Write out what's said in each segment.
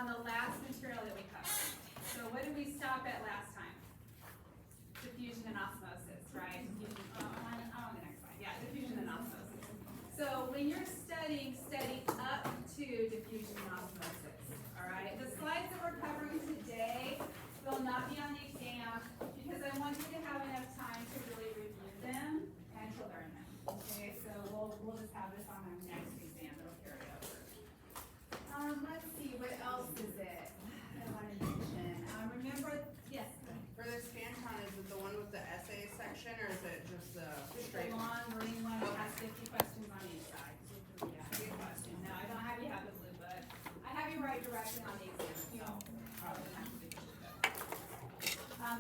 on the last material that we covered. So what did we stop at last time? Diffusion and osmosis, right? Diffusion, on the next slide. Yeah, diffusion and osmosis. So when you're studying, study up to diffusion and osmosis. All right. The slides that we're covering today will not be on the exam because I want you to have enough time to really review them and to learn them. Okay. So we'll just have this on our next exam. It'll carry over. Let's see. What else is it I want to mention? Remember, yes. For the Scantron, is it the one with the essay section, or is it just the It's straight the one? long green one that has 50 questions on each side. Yeah, good question. No, I don't have you have the blue book. I have you write directly on the exam, so probably not the blue book.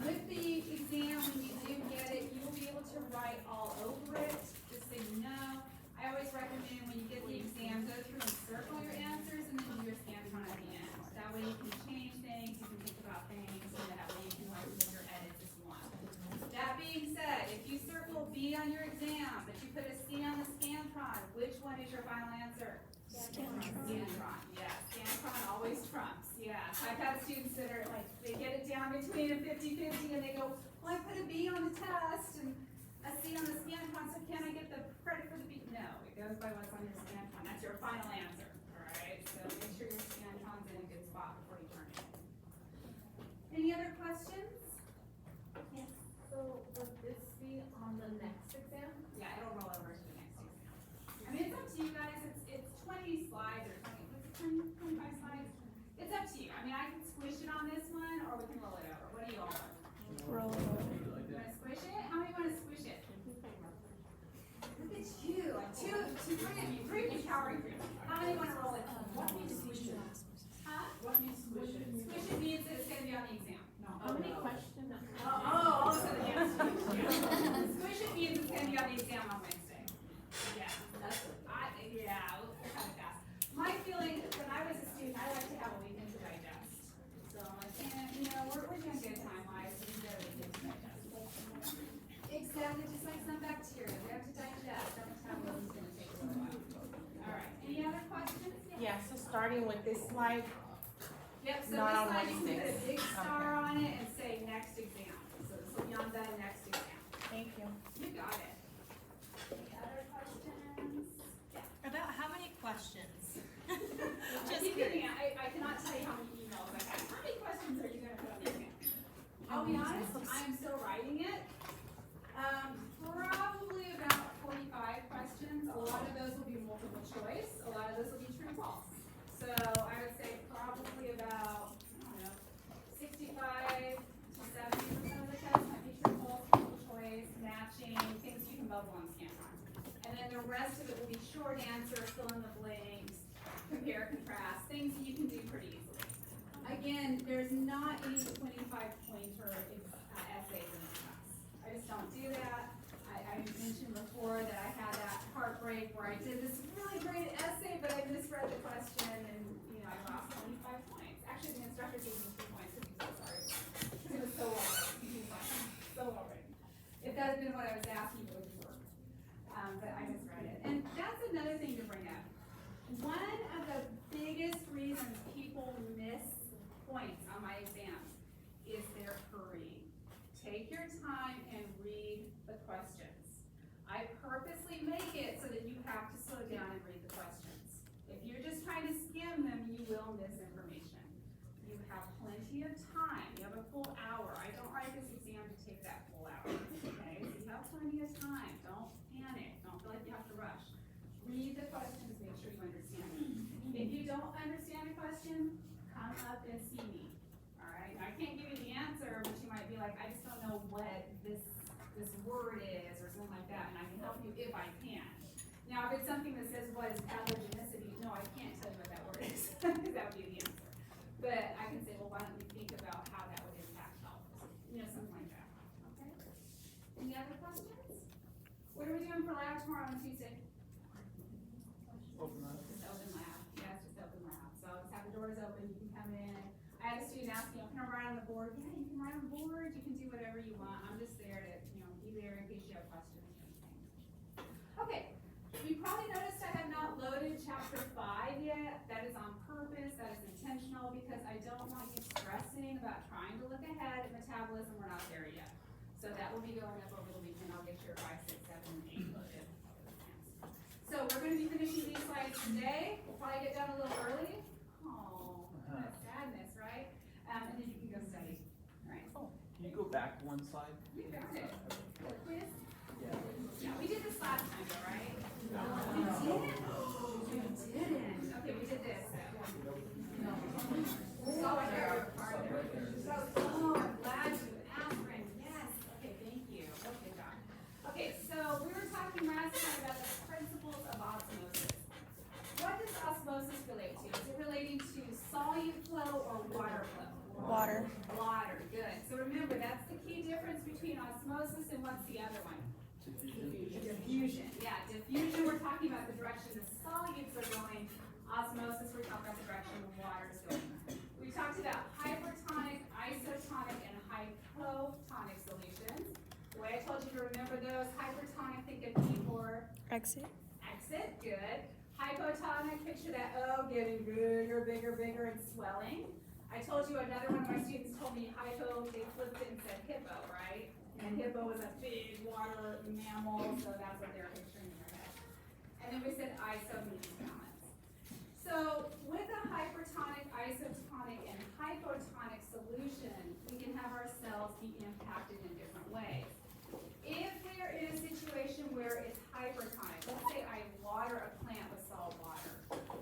With the exam, when you do get it, you will be able to write all over it, just so you know. I always recommend when you get the exam, go through and circle your answers and then do your Scantron at the end. That way you can change things, you can think about things, so that way you can do your edits if you want. That being said, if you circle B on your exam, but you put a C on the Scantron, which one is your final answer? Scantron, yeah. Scantron always trumps, yeah. I've had students that are like, they get it down between a 50-50 and they go, well, I put a B on the test and a C on the Scantron, so can I get the credit for the B? No, it goes by what's on your Scantron. That's your final answer, all right? So make sure your Scantron's in a good spot before you turn it in. Any other questions? Yes. So would this be on the next exam? Yeah, it'll roll over to the next exam. I mean, it's up to you guys. It's 20 slides or 20, 25 slides. It's up to you. I mean, I can squish it on this one, or we can roll it over. What do you all want? Roll it over. You want to squish it? How many want to squish it? Look at you. Like three of you cowering group. How many want to roll it? What means squish it? Huh? What means squish it? Squish it means that it's going to be on the exam. How many questions? All of a sudden, yes. Squish it means it's going to be on the exam on Wednesday. Yeah. We're kind of fast. My feeling, when I was a student, I like to have a weekend to digest. So I'm like, we're doing good time-wise, so we get a weekend to digest. Exactly, just like some bacteria. We have to digest. Every time it's going to take a little while. All right. Any other questions? Yeah, so starting with this slide, Yep, so Not this on slide, you can put a Wednesdays. big star on it and say next exam. So this will be on the next exam. thank you. You got it. Any other questions? Yeah. About how many questions? Just kidding. I cannot tell you how many emails I have. How many questions are you going to put on the exam? I'll be honest, I'm still writing it. Probably about 45 questions. A lot of those will be multiple choice. A lot of those will be true and false. So I would say probably about, 65 to 70% of the test might be true, false, multiple choice, matching, things you can bubble on Scantron. And then the rest of it will be short answer, fill in the blanks, compare, contrast, things that you can do pretty easily. Again, there's not any 25-pointer essays in this class. I just don't do that. I mentioned before that I had that heartbreak where I did this really great essay, but I misread the question and I lost 25 points. Actually, the instructor gave me 2 points because he was so sorry. It was so well written. He was like, so well written. If that had been what I was asking, it would work. But I misread it. And that's another thing to bring up. One of the biggest reasons people miss points on my exams is their hurrying. Take your time and read the questions. I purposely make it so that you have to slow down and read the questions. If you're just trying to skim them, you will miss information. You have plenty of time. You have a full hour. I don't write this exam to take that full hour. Okay? So you have plenty of time. Don't panic. Don't feel like you have to rush. Read the questions, make sure you understand them. If you don't understand a question, come up and see me. Alright? I can't give you the answer, but you might be like, I just don't know what this word is or something like that, and I can help you if I can. Now, if it's something that says what is pathogenicity, no, I can't tell you what that word is, because that would be the answer. But I can say, well, why don't we think about how that would impact health? Something like that. Okay? Any other questions? What are we doing for lab tomorrow on Tuesday? Open that. Just open lab. Yeah, it's just open lab. So just have the doors open, you can come in. I had a student ask me, can I write on the board? Yeah, you can write on the board, you can do whatever you want. I'm just there to, be there in case you have questions or anything. Okay, you probably noticed I have not loaded chapter 5 yet. That is on purpose, that is intentional, flow because I don't want you stressing about trying to look ahead at metabolism. We're not there yet. So that will be going up over the weekend. I'll get your 5, 6, 7, and 8 loaded. So we're gonna be finishing these slides today. We'll probably get done a little early. Oh, that's sadness, right? And then you can go study. All right. Can you go back one slide? You found it. The quiz? Yeah. Yeah, we did this last time, though, right? We didn't? Oh, we didn't. Okay, we did this. Oh, I got your card there. Oh, I'm glad you asked, Brandon. Yes. Okay, thank you. Okay, Doc. Okay, so we were talking last time about the principles of osmosis. What does osmosis relate to? Is it relating to solute flow or water flow? Water. Water, good. So remember, that's the key difference between osmosis and what's the other one? Diffusion. Yeah, diffusion, we're talking about the direction the solutes are going. Osmosis, we're talking about the direction the water is going. We talked about hypertonic, isotonic, and hypotonic solutions. The way I told you to remember those, hypertonic, think of P4. Exit. Exit, good. Hypotonic, picture that O getting bigger, bigger, bigger, and swelling. I told you another one of my students told me hypo, they flipped it and said hippo, right? And hippo was a big water mammal, so that's what they're picturing in their head. And then we said iso means balance. So with a hypertonic, isotonic, and hypotonic solution, we can have our cells be impacted in different ways. If we're in a situation where it's hypertonic, let's say I water a plant with salt water,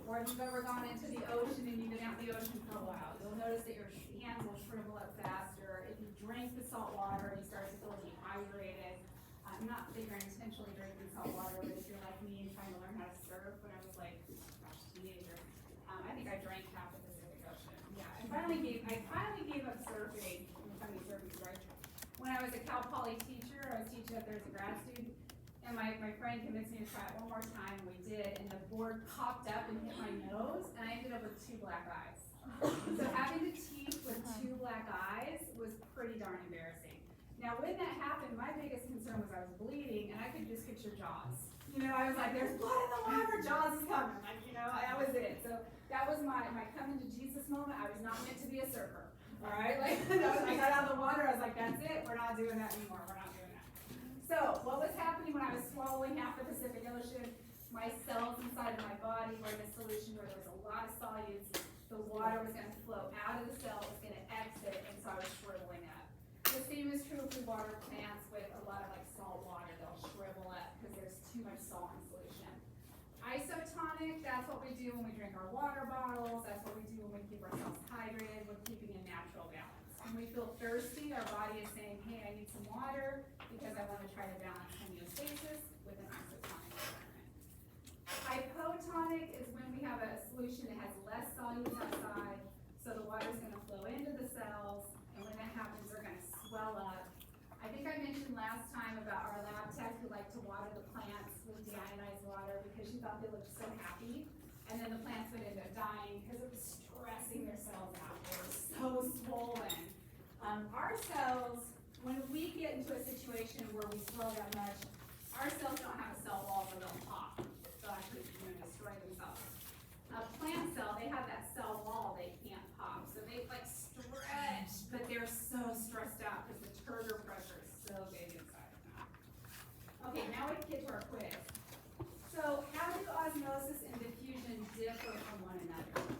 or if you've ever gone into the ocean and you've been out in the ocean for a while, you'll notice that your hands will shrivel up faster. If you drink the salt water, you start to feel dehydrated. Not that you're intentionally drinking salt water, but if you're like me and trying to learn how to surf when I was like, gosh, teenager, I think I drank half the Pacific Ocean. Yeah, I finally gave up surfing. Right? When I was a Cal Poly teacher, I was teaching up there as a grad student, and my friend convinced me to try it one more time, and we did, and the board popped up and hit my nose, and I ended up with 2 black eyes. So having to teach with 2 black eyes was pretty darn embarrassing. Now when that happened, my biggest concern was I was bleeding, and I could just picture Jaws. You know, I was like, there's blood in the water, Jaws is coming. Like, you know, that was it. So that was my coming to Jesus moment. I was not meant to be a surfer. All right, like I got out of the water, I was like, that's it, we're not doing that anymore, we're not doing that. So what was happening when I was swallowing half the Pacific Ocean? My cells inside of my body were in a solution where there was a lot of solutes. The water was gonna flow out of the cell, it was gonna exit, and so I was shriveling up. The same is true if we water plants with a lot of like salt water, they'll shrivel up because there's too much salt in solution. Isotonic, that's what we do when we drink our water bottles, that's what we do when we keep ourselves hydrated, we're keeping a natural balance. When we feel thirsty, our body is saying, hey, I need some water because I want to try to balance homeostasis with an isotonic environment. Hypotonic is when we have a solution that has less solutes outside, so the water is going to flow into the cells, and when that happens, they're going to swell up. I think I mentioned last time about our lab tech who liked to water the plants with deionized water because she thought they looked so happy, and then the plants would end up dying because it was stressing their cells out. They were so swollen. Our cells, when we get into a situation where we swell that much, our cells don't have a cell wall where they'll pop. They'll actually, destroy themselves. A plant cell, they have that cell wall they can't pop. So they like stretch, but they're so stressed out because the turgor pressure is so big inside of them. Okay, now we can get to our quiz. So how do osmosis and diffusion differ from one another?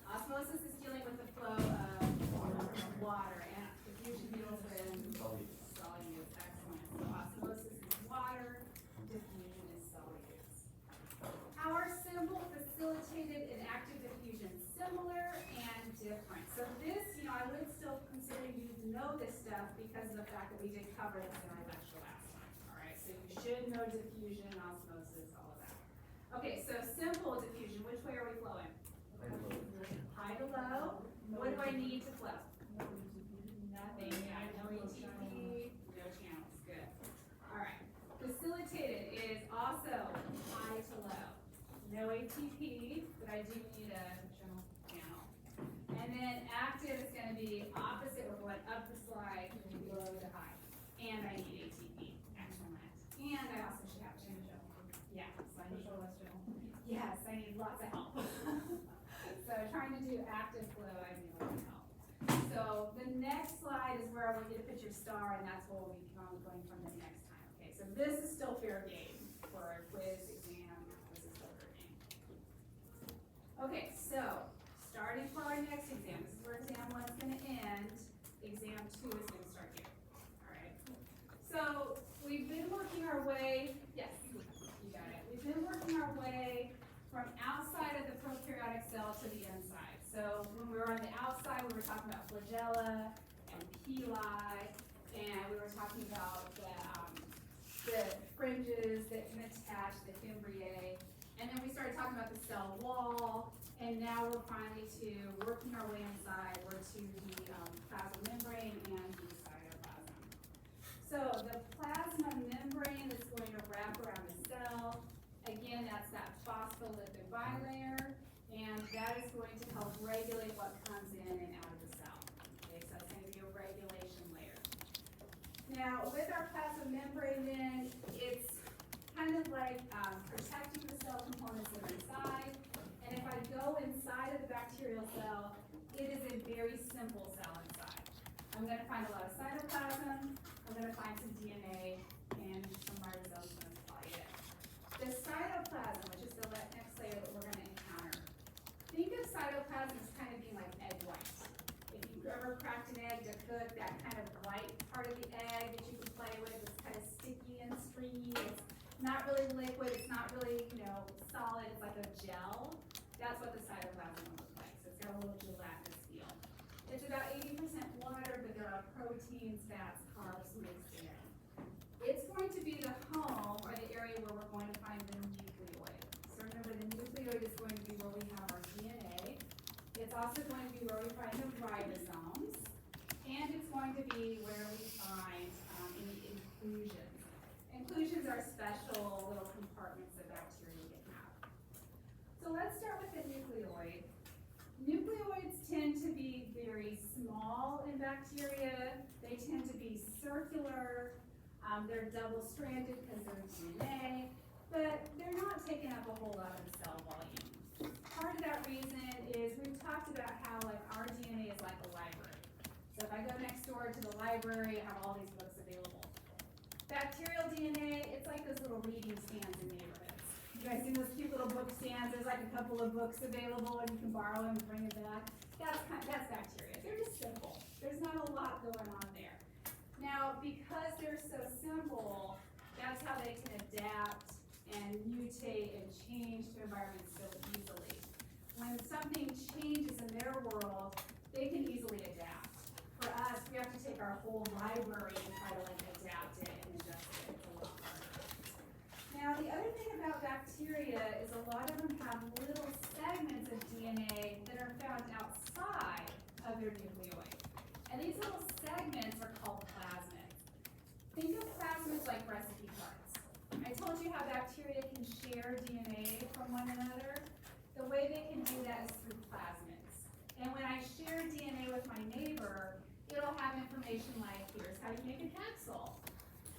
Osmosis is dealing with the flow of water, and diffusion deals with solutes. Excellent. So osmosis is water, diffusion is solutes. How are simple, facilitated, and active diffusion similar and different? So this, I would still consider you to know this stuff because of the fact that we did cover this in our lecture last time. All right, so you should know diffusion, osmosis, all of that. Okay, so simple diffusion, which way are we flowing? High to low. What do I need to flow? Nothing. Yeah, no ATP, no channels. Good. All right. Facilitated is also high to low. No ATP, but I do need a channel. And then active is going to be opposite. We're going up the slide, low to high. And I need ATP. Excellent. And I also should have channel. Yeah, so I need, yes, I need lots of help. So trying to do active flow, I so the next slide is where I want you to put your star, and that's where we'll be going from the next time, okay? So this is still fair game for a quiz, exam, this is still fair game. Okay, so, starting for our next exam, this is where exam 1's gonna end, exam 2 is gonna start here, alright? So, we've been working our way, yes, you got it. We've been working our way from outside of the prokaryotic cell to the inside. So when we were on the outside, we were talking about flagella and pili, and we were talking about the fringes that can attach the fimbriae, and then we started talking about the cell wall, and now we're finally to working our way inside. We're to the plasma membrane and the cytoplasm. So the plasma membrane is going to wrap around the cell. Again, that's that phospholipid bilayer, and that is going to help regulate what comes in and out of the cell. Okay, so it's going to be a regulation layer. Now, with our plasma membrane then, it's kind of like protecting the cell components that are inside. And if I go inside of the bacterial cell, it is a very simple cell inside. I'm going to find a lot of cytoplasm, I'm going to find some DNA, and some ribosomes going to supply it. The cytoplasm, which is the next layer that we're going to encounter. Think of cytoplasm as kind of being like egg white. If you've ever cracked an egg to cook, that kind of white part of the egg that you can play with is kind of sticky and stringy. It's not really liquid, it's not really, solid, it's like a gel. That's what the cytoplasm will look like. So it's got a little gelatinous feel. It's about 80% water, but there are proteins, fats, carbs mixed in. It's going to be the home or the area where we're going to find the nucleoid. So remember, the nucleoid is going to be where we have our DNA. It's also going to be where we find the ribosomes. And it's going to be where we find any inclusions. Inclusions are special little compartments that bacteria can have. So let's start with the nucleoid. Nucleoids tend to be very small in bacteria. They tend to be circular. They're double-stranded because they're DNA, but they're not taking up a whole lot of the cell volume. Part of that reason is we've talked about how our DNA is like a library. So if I go next door to the library, I have all these books available. Bacterial DNA, it's like those little reading stands in neighborhoods. You guys see those cute little book stands? There's like a couple of books available and you can borrow them and bring it back. That's bacteria. They're just simple. There's not a lot going on there. Now, because they're so simple, that's how they can adapt and mutate and change to environments so easily. When something changes in their world, they can easily adapt. For us, we have to take our whole library and try to adapt it and adjust it. It's a lot harder. Now, the other thing about bacteria is a lot of them have little segments of DNA that are found outside of their nucleoid. And these little segments are called plasmids. Think of plasmids like recipe cards. I told you how bacteria can share DNA from one another. The way they can do that is through plasmids. And when I share DNA with my neighbor, it'll have information like, here's how you make a capsule.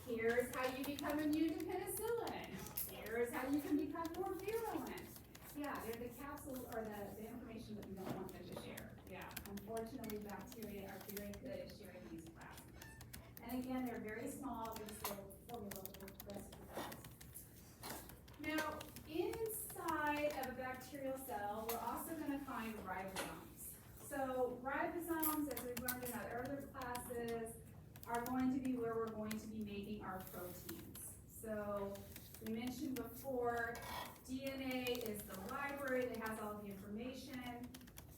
Here's how you become immune to penicillin. Here's how you can become more virulent. Yeah, they're the capsules or the information that we don't want them to share. Yeah, unfortunately, bacteria are very good at sharing these plasmids. And again, they're very small, they're just little formula recipe cards. Now, inside of a bacterial cell, we're also going to find ribosomes. So ribosomes, as we've learned in our other classes, are going to be where we're going to be making our proteins. So we mentioned before, DNA is the library that has all the information.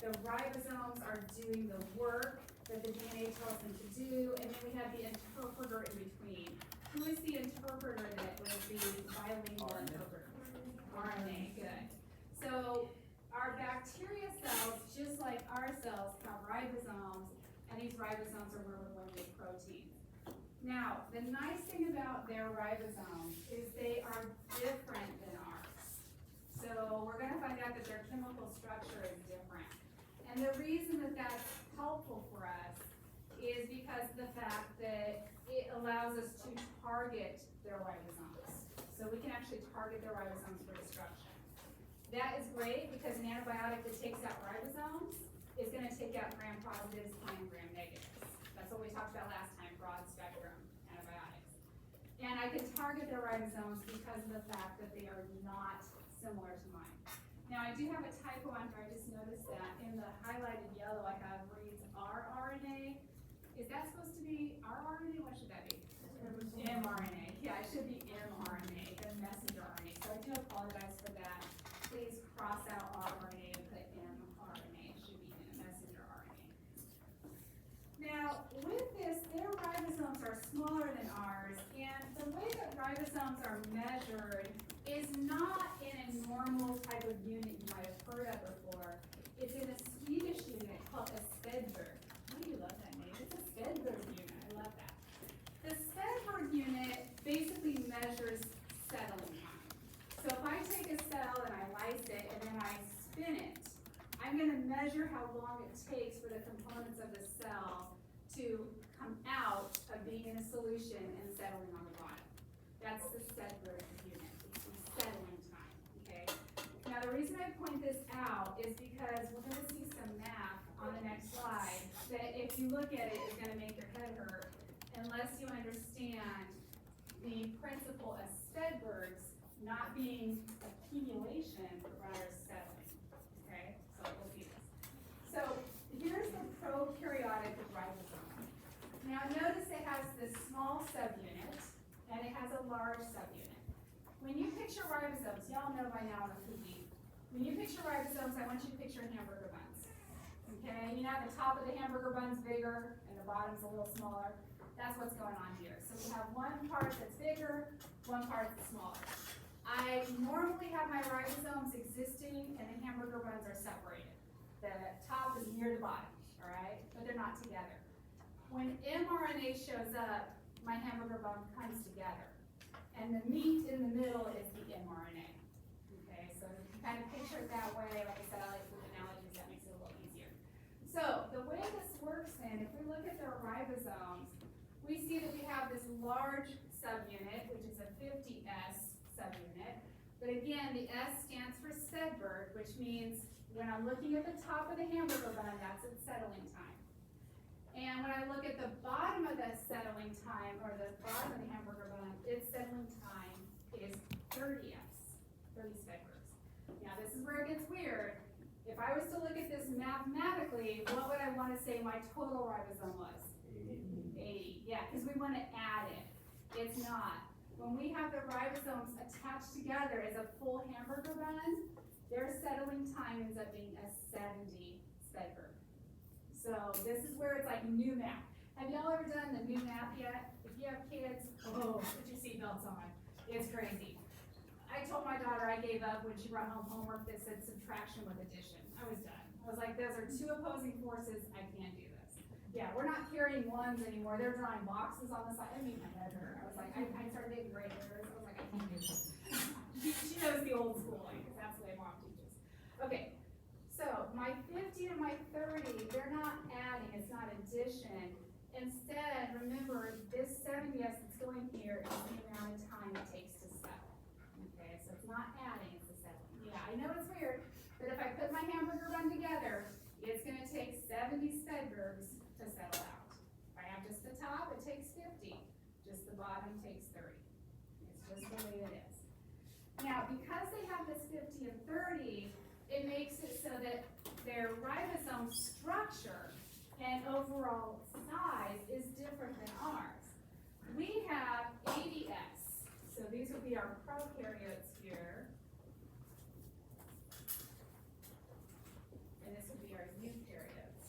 The ribosomes are doing the work that the DNA tells them to do, and then we have the interpreter in between. Who is the interpreter that was the bilingual interpreter? RNA, good. So our bacteria cells, just like our cells, have ribosomes, and these ribosomes are where we're going to make proteins. Now, the nice thing about their ribosomes is they are different than ours. So we're going to find out that their chemical structure is different. And the reason that that's helpful for us is because of the fact that it allows us to target their ribosomes. So we can actually target their ribosomes for destruction. That is great because an antibiotic that takes out ribosomes is gonna take out gram positives and gram negatives. That's what we talked about last time, broad spectrum antibiotics. And I can target their ribosomes because of the fact that they are not similar to mine. Now, I do have a typo on here, I just noticed that in the highlighted yellow I have reads rRNA. Is that supposed to be rRNA? What should that be? mRNA. Yeah, it should be mRNA, the messenger RNA. So I do apologize for that. Please cross out rRNA and put mRNA. It should be messenger RNA. Now, with this, their ribosomes are smaller than ours, and the way that ribosomes are measured is not in a normal type of unit you might have heard of before. It's in a Swedish unit called a Svedberg. Why do you love that name? It's a Svedberg unit. I love that. The Svedberg unit basically measures settling time. So if I take a cell and I lyse it and then I spin it, I'm going to measure how long it takes for the components of the cell to come out of being in a solution and settling on the bottom. That's the Svedberg unit. It's the settling time. Okay. Now the reason I point this out is because we're going to see some math on the next slide that if you look at it is going to make your head hurt unless you understand the principle of Svedberg's not being accumulation but rather settling. Okay, so we'll see this. So here's the prokaryotic ribosome. Now notice it has this small subunit and it has a large subunit. When you picture ribosomes, y'all know by now I'm a foodie. When you picture ribosomes, I want you to picture hamburger buns. Okay, you know the top of the hamburger bun's bigger and the bottom's a little smaller. That's what's going on here. So we have one part that's bigger, one part that's smaller. I normally have my ribosomes existing and the hamburger buns are separated. The top is near the bottom, all right? But they're not together. When mRNA shows up, my hamburger bun comes together. And the meat in the middle is the mRNA. Okay, so if you kind of picture it that way, like I said, I like food analogies, that makes it a little easier. So the way this works then, if we look at their ribosomes, we see that we have this large subunit, which is a 50S subunit. But again, the S stands for Svedberg, which means when I'm looking at the top of the hamburger bun, that's its settling time. And when I look at the bottom of the settling time, or the bottom of the hamburger bun, its settling time is 30S, 30 Svedbergs. Now this is where it gets weird. If I was to look at this mathematically, what would I want to say my total ribosome was? 80. Yeah, because we want to add it. It's not. When we have the ribosomes attached together as a full hamburger bun, their settling time ends up being a 70 Svedberg. So this is where it's like new math. Have y'all ever done the new math yet? If you have kids, put your seatbelts on. It's crazy. I told my daughter I gave up when she brought home homework that said subtraction with addition. I was done. I was like, those are two opposing forces. I can't do this. Yeah, we're not carrying ones anymore. They're drawing boxes on the side. I made my head hurt. I was like, I started getting gray hairs. I was like, I can't do this. She knows the old school way because that's the way mom teaches. Okay, so my 50 and my 30, they're not adding. It's not addition. Instead, remember, this 70S that's going here is the amount of time it takes to settle. Okay, so it's not adding, it's a settling. Yeah, I know it's weird, but if I put my hamburger bun together, it's going to take 70 Svedbergs to settle out. If I have just the top, it takes 50. Just the bottom takes 30. It's just the way it is. Now, because they have this 50 and 30, it makes it so that their ribosome structure and overall size is different than ours. We have 80S, so these would be our prokaryotes here. And this would be our eukaryotes.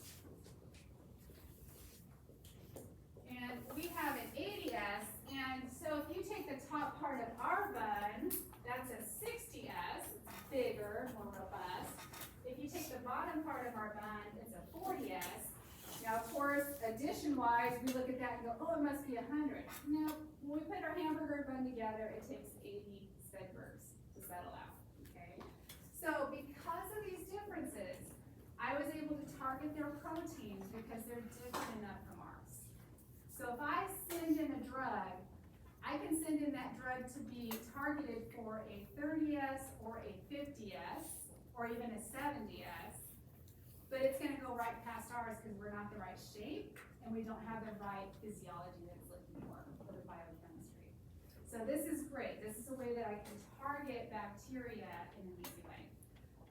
And we have an 80S, and so if you take the top part of our bun, that's a 60S, it's bigger, more robust. If you take the bottom part of our bun, it's a 40S. Now, of course, addition-wise, we look at that and go, oh, it must be 100. No, when we put our hamburger bun together, it takes 80 Svedbergs to settle out, okay? So, because of these differences, I was able to target their proteins because they're different enough from ours. So, if I send in a drug, I can send in that drug to be targeted for a 30S or a 50S or even a 70S. but it's gonna go right past ours because we're not the right shape and we don't have the right physiology that it's looking for the biochemistry. So this is great. This is a way that I can target bacteria in an easy way.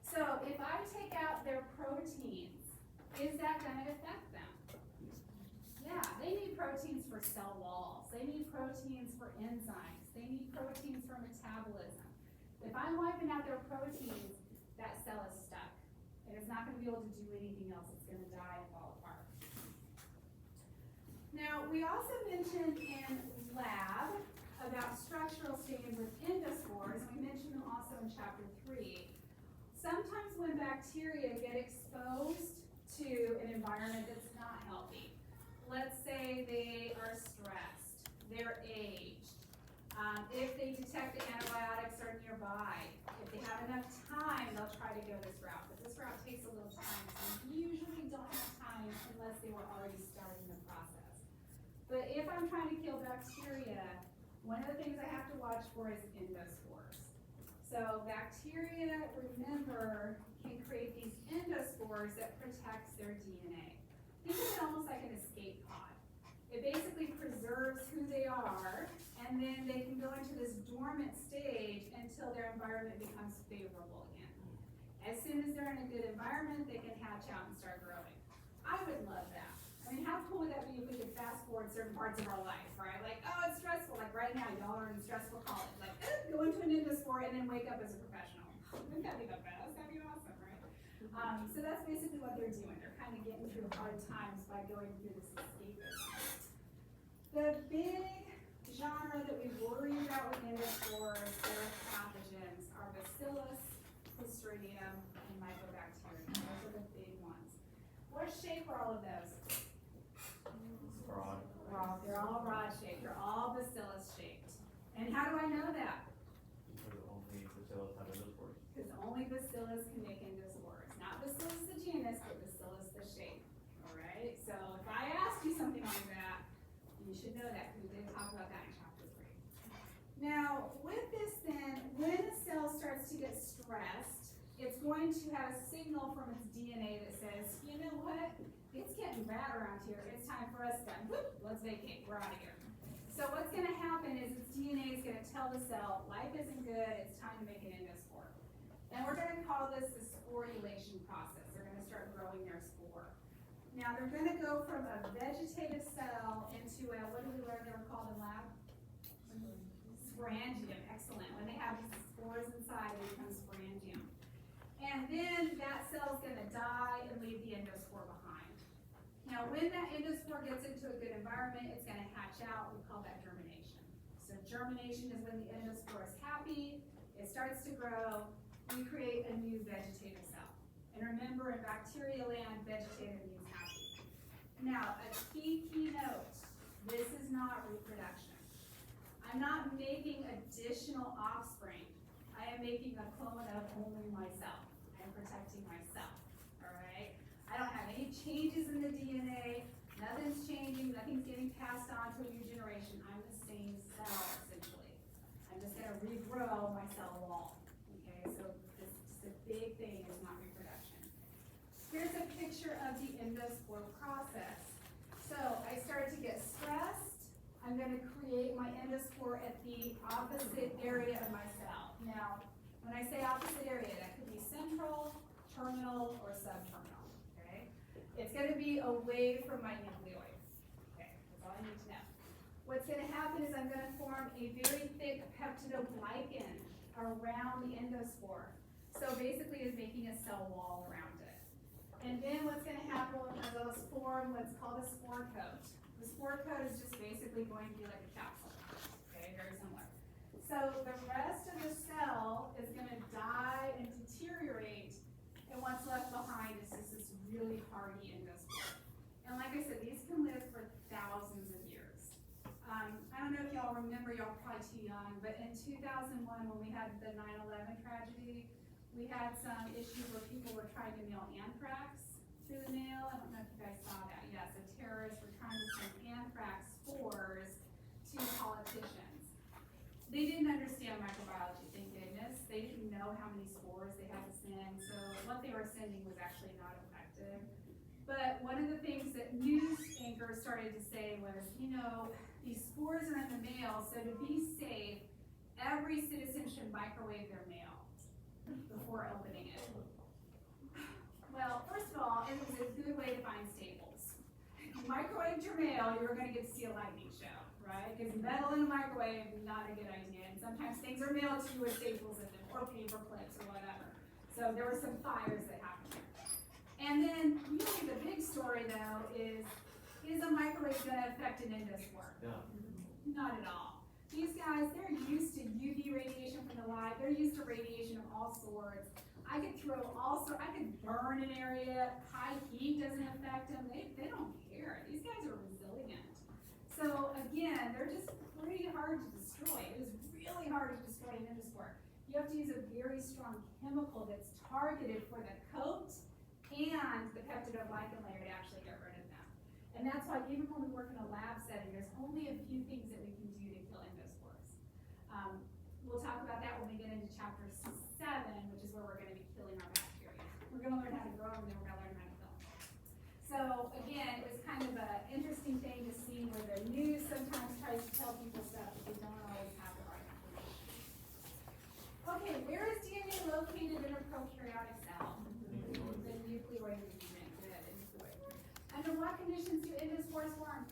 So if I take out their proteins, is that gonna affect them? Yeah, they need proteins for cell walls. They need proteins for enzymes. They need proteins for metabolism. If I'm wiping out their proteins, that cell is stuck. And it's not gonna be able to do anything else. It's gonna die and fall apart. Now, we also mentioned in lab about structural stains with endospores, and we mentioned them also in chapter 3. Sometimes when bacteria get exposed to an environment that's not healthy, let's say they are stressed, they're aged, if they detect the antibiotics are nearby, if they have enough time, they'll try to go this route. But this route takes a little time, so we usually don't have time unless they were already starting the process. But if I'm trying to kill bacteria, one of the things I have to watch for is endospores. So bacteria, remember, can create these endospores that protects their DNA. Think of it almost like an escape pod. It basically preserves who they are, and then they can go into this dormant stage until their environment becomes favorable again. As soon as they're in a good environment, they can hatch out and start growing. I would love that. I mean, how cool would that be if we could fast forward certain parts of our life, right? Like, oh, it's stressful. Like right now, y'all are in stressful college. Like, go into an endospore and then wake up as a professional. Wouldn't that be the best? That'd be awesome, right? So that's basically what they're doing. They're kind of getting through hard times by going through this escapism. The big genre that we worry about with endospores that are pathogens are Bacillus, Clostridium, and Mycobacterium. Those are the big ones. What shape are all of those? Rod. They're all rod shaped. They're all Bacillus shaped. And how do I know that? Because only Bacillus have endospores. Because only Bacillus can make endospores. Not Bacillus the genus, but Bacillus the shape. Alright? So if I ask you something like that, you should know that because we did talk about that in chapter 3. Now, with this then, when a cell starts to get stressed, it's going to have a signal from its DNA that says, you know what? It's getting bad around here. It's time for us to, whoop, let's vacate. We're out of here. So what's going to happen is its DNA is going to tell the cell, life isn't good. It's time to make an endospore. And we're going to call this the sporulation process. They're going to start growing their spore. Now they're going to go from a vegetative cell into a, what did we learn they were called in lab? Sporangium. Excellent. When they have these spores inside, they become sporangium. And then that cell's going to die and leave the endospore behind. Now, when that endospore gets into a good environment, it's going to hatch out. We call that germination. So germination is when the endospore is happy, it starts to grow, we create a new vegetative cell. And remember, in bacteria land, vegetative means happy. Now, a key note, this is not reproduction. I'm not making additional offspring. I am making a clone of only myself. I'm protecting myself, all right? I don't have any changes in the DNA, nothing's changing, nothing's getting passed on to a new generation. I'm the same cell, essentially. I'm just gonna regrow my cell wall, okay? So this the big thing is not reproduction. Here's a picture of the endospore process. So I started to get stressed. I'm gonna create my endospore at the opposite area of my cell. Now, when I say opposite area, that could be central, terminal, or subterminal, okay? It's gonna be away from my nucleoid, okay? That's all I need to know. What's gonna happen is I'm gonna form a very thick peptidoglycan around the endospore. So basically it's making a cell wall around it. And then what's gonna happen is I'll form what's called a spore coat. The spore coat is just basically going to be like a capsule, okay? Very similar. So the rest of the cell is gonna die and deteriorate, and what's left behind is just this really hardy endospore. And like I said, these can live for thousands of years. I don't know if y'all remember, y'all are probably too young, but in 2001 when we had the 9/11 tragedy, we had some issues where people were trying to mail anthrax through the mail. I don't know if you guys saw that. Yes, the terrorists were trying to send anthrax spores to politicians. They didn't understand microbiology, thank goodness. They didn't know how many spores they had to send, so what they were sending was actually not effective. But one of the things that news anchors started to say was, these spores are in the mail, so to be safe, every citizen should microwave their mail before opening it. Well, first of all, it was a good way to find staples. If you microwaved your mail, you were gonna get to see a lightning show, right? Because metal in a microwave, not a good idea. And sometimes things are mailed to you with staples in them, or paper clips, or whatever. So there were some fires that happened here. And then, really the big story though is a microwave gonna affect an endospore? Yeah. Not at all. These guys, they're used to UV radiation from the light, they're used to radiation of all sorts. I could burn an area, high heat doesn't affect them, they don't care. These guys are resilient. So again, they're just pretty hard to destroy. It was really hard to destroy an endospore. You have to use a very strong chemical that's targeted for the coat and the peptidoglycan layer to actually get rid of them. And that's why even when we work in a lab setting, there's only a few things that we can do to kill endospores. We'll talk about that when we get into chapter 7, which is where we're gonna be killing our bacteria. We're gonna learn how to grow them, and then we're gonna learn how to kill them. So again, it was kind of an interesting thing to see where the news sometimes tries to tell people stuff, but they don't always have the right information. Okay, where is DNA located in a prokaryotic cell? The nucleoid region. Good. Under what conditions do endospores form?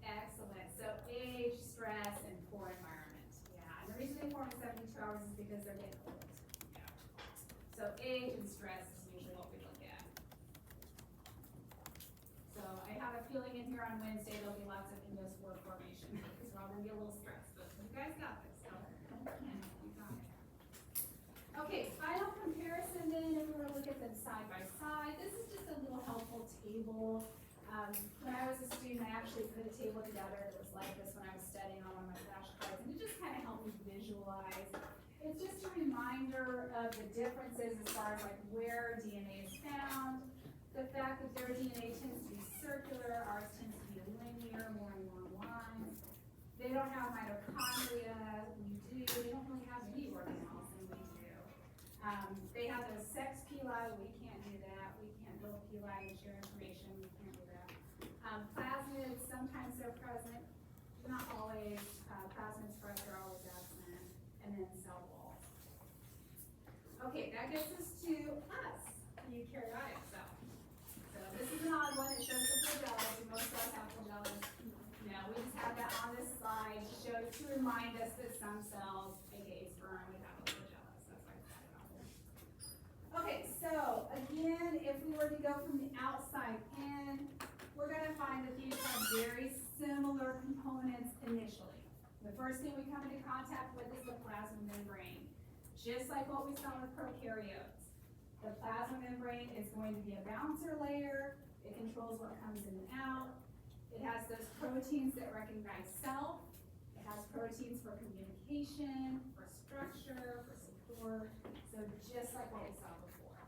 Excellent. So age, stress, and poor environment. Yeah, and the reason they form in 72 hours is because they're getting old. Yeah. So age and stress is usually what we look at. So I have a feeling in here on Wednesday there'll be lots of endospore formation because we're all gonna be a little stressed, but you guys got this. So you got it. Okay, final comparison then, if we were to look at them side by side, this is just a little helpful table. When I was a student, I actually put a table together that was like this when I was studying on one of my flashcards, and it just kind of helped me visualize. It's just a reminder of the differences as far as like where DNA is found, the fact that their DNA tends to be circular, ours tends to be linear, more in long lines. They don't have mitochondria, we do. They don't really have any organelles, and we do. They have those sex pili, we can't do that. We can't build pili and share information, we can't do that. Plasmids, sometimes they're present, not always. Plasmids for us are always absent. And then cell walls. Okay, that gets us to us, the eukaryotic cell. So this is an odd one, it shows the flagella, most cells have flagella. No, we just have that on this slide to remind us that some cells, aka sperm, would have a flagella, so that's why I put it on there. Okay, so again, if we were to go from the outside in, we're gonna find that these have very similar components initially. The first thing we come into contact with is the plasma membrane. Just like what we saw with prokaryotes. The plasma membrane is going to be a bouncer layer. It controls what comes in and out. It has those proteins that recognize self. It has proteins for communication, for structure, for support. So just like what we saw before.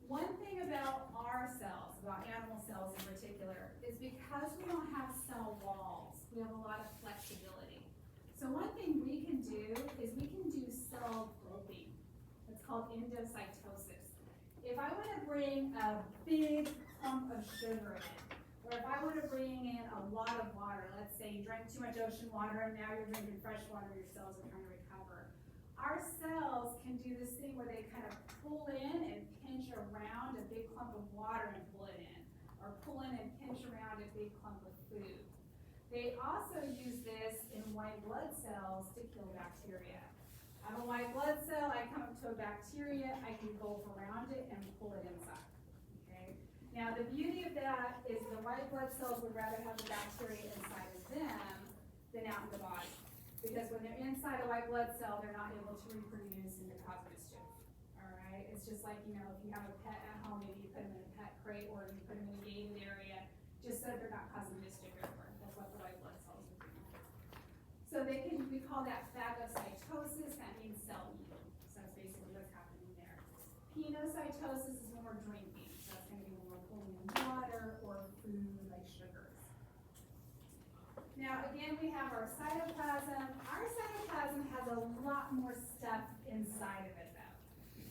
One thing about our cells, about animal cells in particular, is because we don't have cell walls, we have a lot of flexibility. So one thing we can do is we can do cell grouping. It's called endocytosis. If I want to bring a big clump of sugar in, or if I want to bring in a lot of water, let's say you drank too much ocean water and now you're drinking fresh water, your cells are trying to recover. Our cells can do this thing where they kind of pull in and pinch around a big clump of water and pull it in, or pull in and pinch around a big clump of food. They also use this in white blood cells to kill bacteria. I have a white blood cell, I come up to a bacteria, I can go around it and pull it inside, okay? Now the beauty of that is the white blood cells would rather have the bacteria inside of them than out in the body. Because when they're inside a white blood cell, they're not able to reproduce and to cause mischief, all right? It's just like, if you have a pet at home, maybe you put them in a pet crate or you put them in a gated area, just so they're not causing mischief everywhere. That's what the white blood cells would do. So we call that phagocytosis, that means cell eating. So that's basically what's happening there. Penocytosis is when we're drinking. So that's gonna be when we're pulling in water or food like sugars. Now again, we have our cytoplasm. Our cytoplasm has a a lot more stuff inside of it though.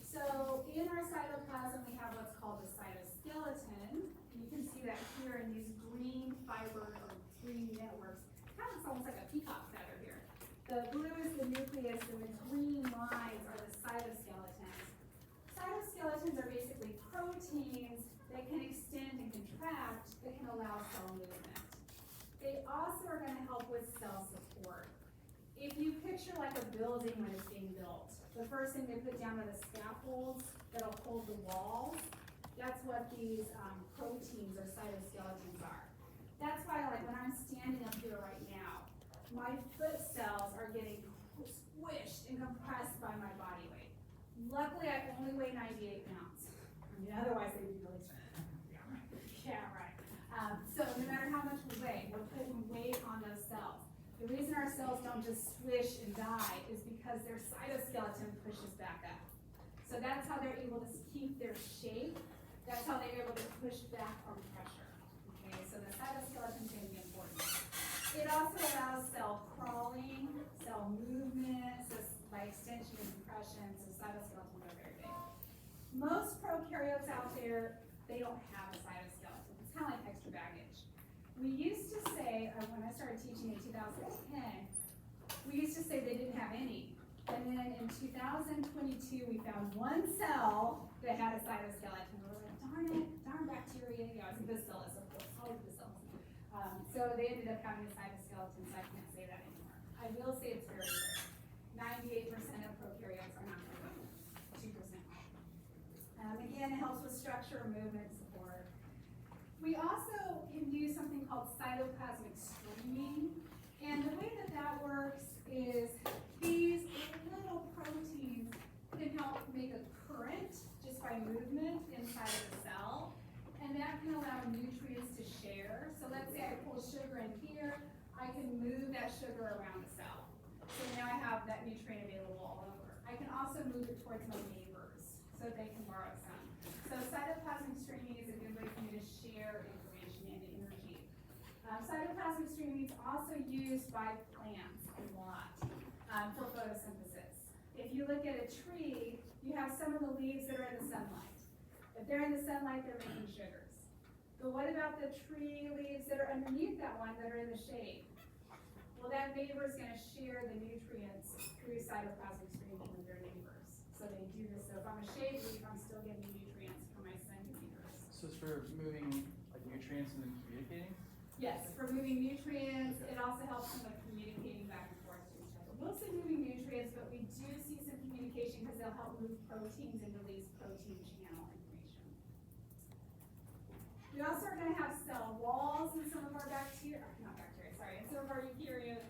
So in our cytoplasm, we have what's called the cytoskeleton. You can see that here in these green fiber or green networks. Kind of looks almost like a peacock feather here. The blue is the nucleus and the green lines are the cytoskeletons. Cytoskeletons are basically proteins that can extend and contract that can allow cell movement. They also are going to help with cell support. If you picture like a building when it's being built, the first thing they put down are the scaffolds that'll hold the walls. That's what these proteins or cytoskeletons are. That's why, like when I'm standing up here right now, my foot cells are getting squished and compressed by my body weight. Luckily, I only weigh 98 pounds. I mean, otherwise they'd be really strong. Yeah, right. So no matter how much we weigh, we're putting weight on those cells. The reason our cells don't just squish and die is because their cytoskeleton pushes back up. So that's how they're able to keep their shape. That's how they're able to push back on pressure. Okay, so the cytoskeleton is going to be important. It also allows cell crawling, cell movement, so by extension and compression, so cytoskeletons are very big. Most prokaryotes out there, they don't have a cytoskeleton. It's kind of like extra baggage. We used to say, when I started teaching in 2010, we used to say they didn't have any. And then in 2022, we found one cell that had a cytoskeleton. We were like, darn it, darn bacteria. You know, it's a bacillus, of course, always bacillus. So they ended up having a cytoskeleton, so I can't say that anymore. I will say it's very rare. 98% of prokaryotes are not living, 2%. Again, it helps with structure, movement, support. We also can do something called cytoplasmic streaming. And the way that that works is these little proteins can help make a current just by movement inside of the cell. And that can allow nutrients to share. So let's say I pull sugar in here, I can move that sugar around the cell. So now I have that nutrient available all over. I can also move it towards my neighbors so they can borrow some. So cytoplasmic streaming is a good way for me to share information and energy. Cytoplasmic streaming is also used by plants a lot for photosynthesis. If you look at a tree, you have some of the leaves that are in the sunlight. If they're in the sunlight, they're making sugars. But what about the tree leaves that are underneath that one that are in the shade? Well, that neighbor is going to share the nutrients through cytoplasmic streaming with their neighbors. So they do this. So if I'm a shade leaf, I'm still getting nutrients from my sun neighbors. So it's for moving like nutrients and then communicating? Yes, for moving nutrients. It also helps them with communicating back and forth to each other. We'll say moving nutrients, but we do see some communication because they'll help move proteins and release protein channel information. We also are going to have cell walls in some of our bacteria, in some of our eukaryotes.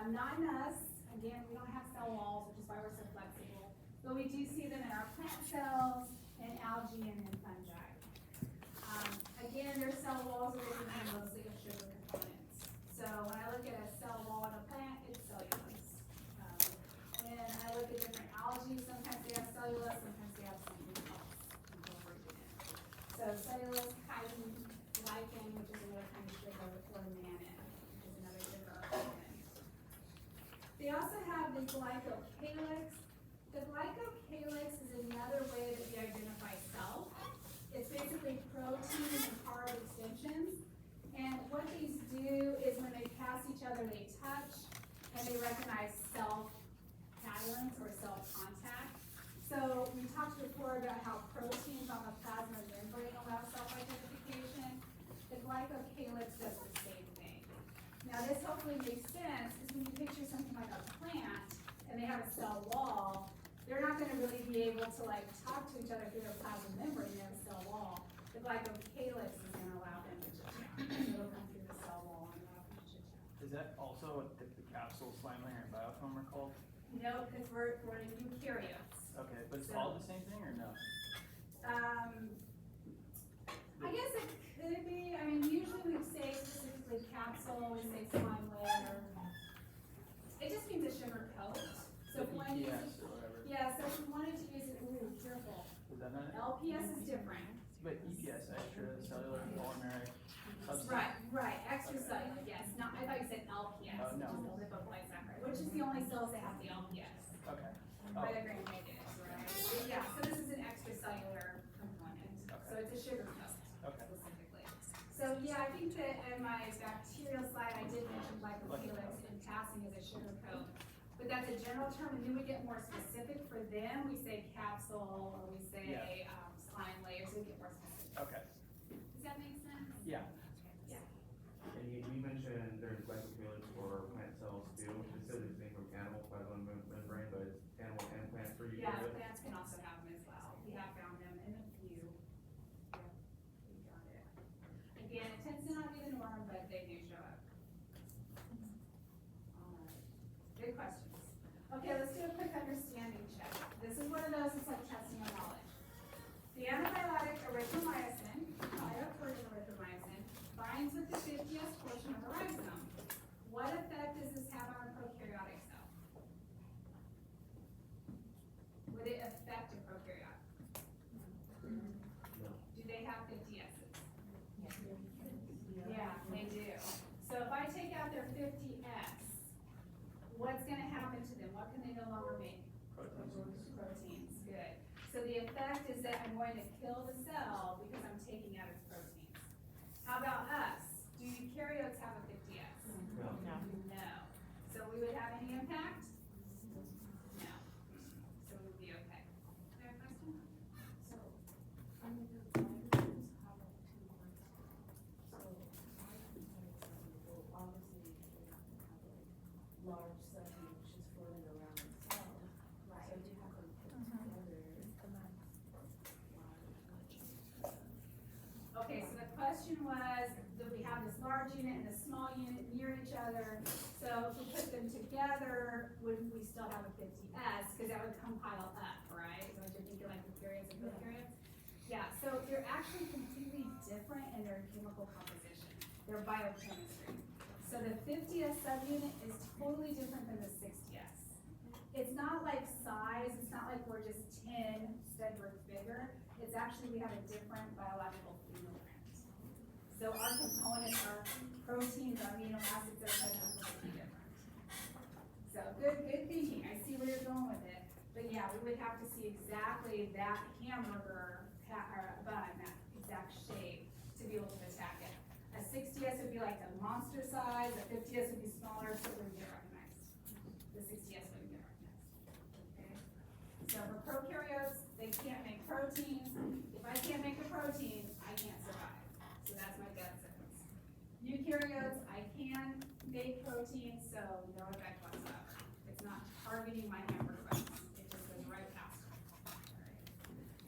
Not in us. Again, we don't have cell walls, which is why we're so flexible. But we do see them in our plant cells, and algae, and in fungi. Again, their cell walls are going to be mostly of sugar components. So when I look at a cell wall in a plant, it's cellulose. When I look at different algae, sometimes they have cellulose, sometimes they have something else incorporated in it. So cellulose, chitin, lichen, which is another kind of sugar, or mannan, which is another sugar component. They also have the glycocalyx. The glycocalyx is another way that we identify self. It's basically protein and carb extensions. And what these do is when they pass each other, they touch and they recognize self patterns or self contact. So we talked before about how proteins on the plasma membrane allow self-identification. The glycocalyx does the same thing. Now this hopefully makes sense because when you picture something like a plant and they have a cell wall, they're not going to really be able to like talk to each other through their plasma membrane. They have a cell wall. The glycocalyx is going to allow them to chit-chat. It'll come through the cell wall and allow them to chit-chat. Is that also what the capsule, slime layer, and biofilm are called? No, because we're in eukaryotes. Okay, but it's So- all the same thing or no? I guess it could be. I mean, usually we say specifically capsule, we say slime layer. It just means a sugar coat. So if we want to use EPS it, or whatever. yeah, so if we wanted to use it, ooh, careful. Is that not it? LPS is different. But EPS, extracellular polymeric substance. Right, extracellular, yes. Not, I thought you said LPS, Oh, no. which is the lipopolysaccharide. What which is the only cells that have the LPS, Okay. by the gram negatives, right? But yeah, so this is an extracellular component, so it's a sugar coat Okay. specifically. So yeah, I think that in my bacterial slide, I did mention glycocalyx in passing as a sugar coat. But that's a general term, and then we get more specific for them, we say capsule, or we say, slime layer, so we get more specific. Okay. Does that make sense? Yeah. And you mentioned there's glycocalyx for plant cells too. It says it's made from animal plasma membrane, but it's animal and plant for Yeah, eukaryote. plants can also have them as well. We have found them in a few. Yep, we got it. Again, it tends to not be the norm, but they do show up. Alright, good questions. Okay, let's do a quick understanding check. This is one of those, it's like testing our knowledge. The antibiotic erythromycin, erythromycin, binds with the 50S portion of the ribosome. What effect does this have on a prokaryotic cell? Would it affect a prokaryote? No. Do they have 50S's? Yeah, they do. So if I take out their 50S, what's gonna happen to them? What can they no longer make? Proteins, good. So the effect is that I'm going to kill the cell because I'm taking out its proteins. How about us? Do eukaryotes have a 50S? No. No. So we would have any impact? No. So we would be okay. Fair question? So, under the viruses have like 2 parts. So, well, obviously, we have to have like large section which is floating around the cell. Right. So you have them put together. Okay, so the question was, that we have this large unit and a small unit near each other, so if we put them together, would we still have a 50S, because that would compile up, right? So you're thinking like eukaryotes and prokaryotes? Yeah, so they're actually completely different in their chemical composition, their biochemistry. So the 50S subunit is totally different than the 60S. It's not like size, it's not like we're just 10 instead we're bigger. It's actually, we have a different biological fingerprint. So our components, our proteins, our amino acids are completely different. So good thinking, I see where you're going with it. But yeah, we would have to see exactly that hamburger bun, that exact shape to be able to attack it. A 60S would be like the monster size, a 50S would be smaller, so it wouldn't get recognized. The 60S wouldn't get recognized. Okay? So for prokaryotes, they can't make proteins. If I can't make a protein, I can't survive. So that's my gut sentence. Eukaryotes, I can make proteins, so no effect whatsoever. It's not targeting my hamburger buns. It just goes right past them. Alright.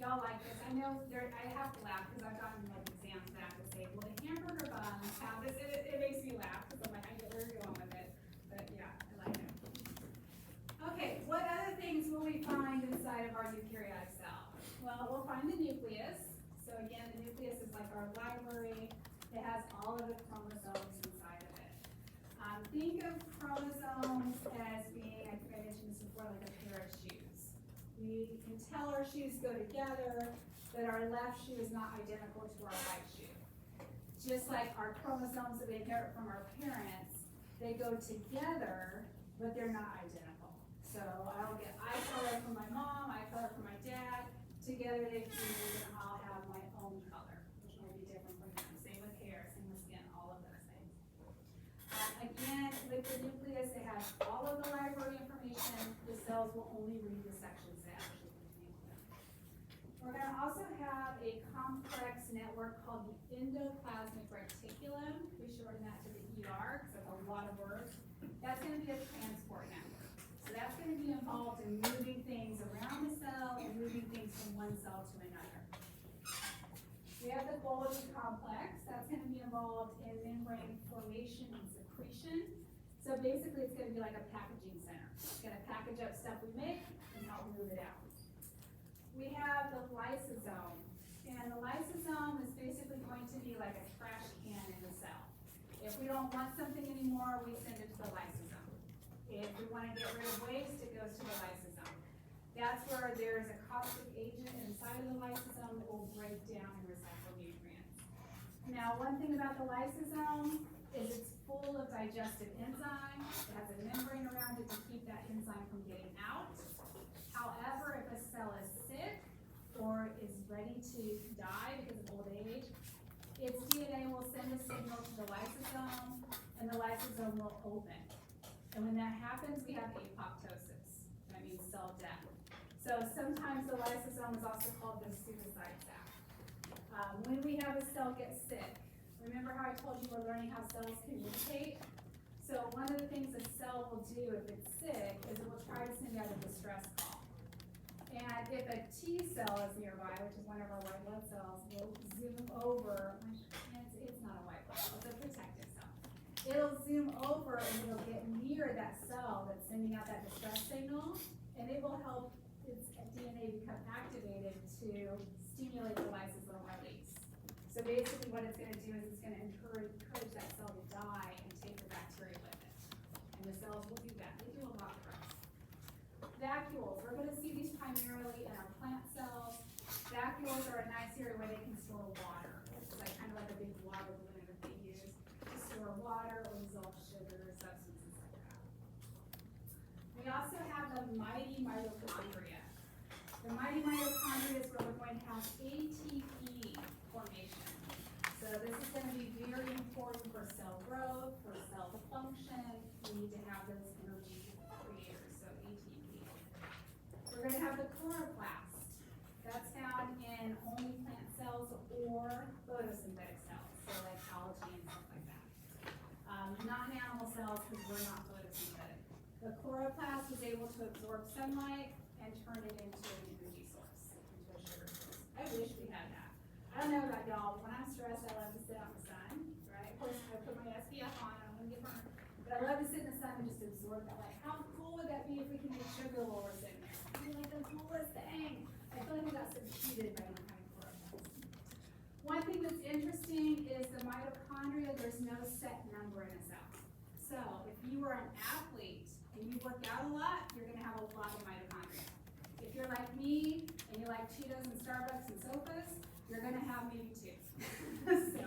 Y'all like this? I know I have to laugh because I've gotten like exams back that say, well, the hamburger buns have this. It makes me laugh because I'm like, I get where you're going with it. But yeah, I like it. Okay, what other things will we find inside of our eukaryotic cell? Well, we'll find the nucleus. So again, the nucleus is like our library. It has all of the chromosomes inside of it. Think of chromosomes as being, I think I mentioned this before, like a pair of shoes. We can tell our shoes go together, but our left shoe is not identical to our right shoe. Just like our chromosomes that we inherit from our parents, they go together, but they're not identical. So I'll get eye color from my mom, eye color from my dad. Together they fuse and I'll have my own color, which might be different from them. Same with hair, same with skin, all of those things. Again, with the nucleus, it has all of the library information. The cells will only read the sections that actually contain them. We're gonna also have a complex network called the endoplasmic reticulum. We shorten that to the ER, because that's a lot of words. That's gonna be a transport network. So that's gonna be involved in moving things around the cell and moving things from one cell to another. We have the Golgi complex. That's gonna be involved in membrane formation and secretion. So basically it's gonna be like a packaging center. It's gonna package up stuff we make and help move it out. We have the lysosome. And the lysosome is basically going to be like a trash can in the cell. If we don't want something anymore, we send it to the lysosome. If we want to get rid of waste, it goes to the lysosome. That's where there's a caustic agent inside of the lysosome that will break down and recycle nutrients. Now, one thing about the lysosome is it's full of digestive enzyme. It has a membrane around it to keep that enzyme from getting out. However, if a cell is sick or is ready to die because of old age, its DNA will send a signal to the lysosome, and the lysosome will open. And when that happens, we have apoptosis. That means cell death. So sometimes the lysosome is also called the suicide sac. When we have a cell get sick, remember how I told you we're learning how cells communicate? So one of the things a cell will do if it's sick is it will try to send out a distress call. And if a T cell is nearby, which is one of our white blood cells, will zoom over. It's not a white blood cell, it's a protective cell. It'll zoom over and it'll get near that cell that's sending out that distress signal, and it will help its DNA become activated to stimulate the lysosome release. So basically what it's gonna do is it's gonna encourage that cell to die and take the bacteria with it. And the cells will do that. They do a lot for us. Vacuoles, we're gonna see these primarily in our plant cells. Vacuoles are a nice area where they can store water. It's like kind of like a big water balloon that they use to store water or dissolve sugar or substances like that. We also have the mighty mitochondria. The mighty mitochondria is where we're going to have ATP formation. So this is going to be very important for cell growth, for cell function. We need to have those energy creators, so ATP. We're going to have the chloroplast. That's found in only plant cells or photosynthetic cells, so like algae and stuff like that. Not in animal cells because we're not photosynthetic. The chloroplast is able to absorb sunlight and turn it into an energy source, into a sugar source. I wish we had that. I don't know about y'all, but when I'm stressed, I love to sit out in the sun, right? Of course, I put my SPF on, I don't want to get burned. But I love to sit in the sun and just absorb that light. How cool would that be if we can get sugar while we're sitting there? It'd be like the coolest thing. I feel like we got substituted by not having chloroplast. One thing that's interesting is the mitochondria, there's no set number in a cell. So if you are an athlete and you work out a lot, you're gonna have a lot of mitochondria. If you're like me and you like Cheetos and Starbucks and sofas, you're gonna have maybe two. So,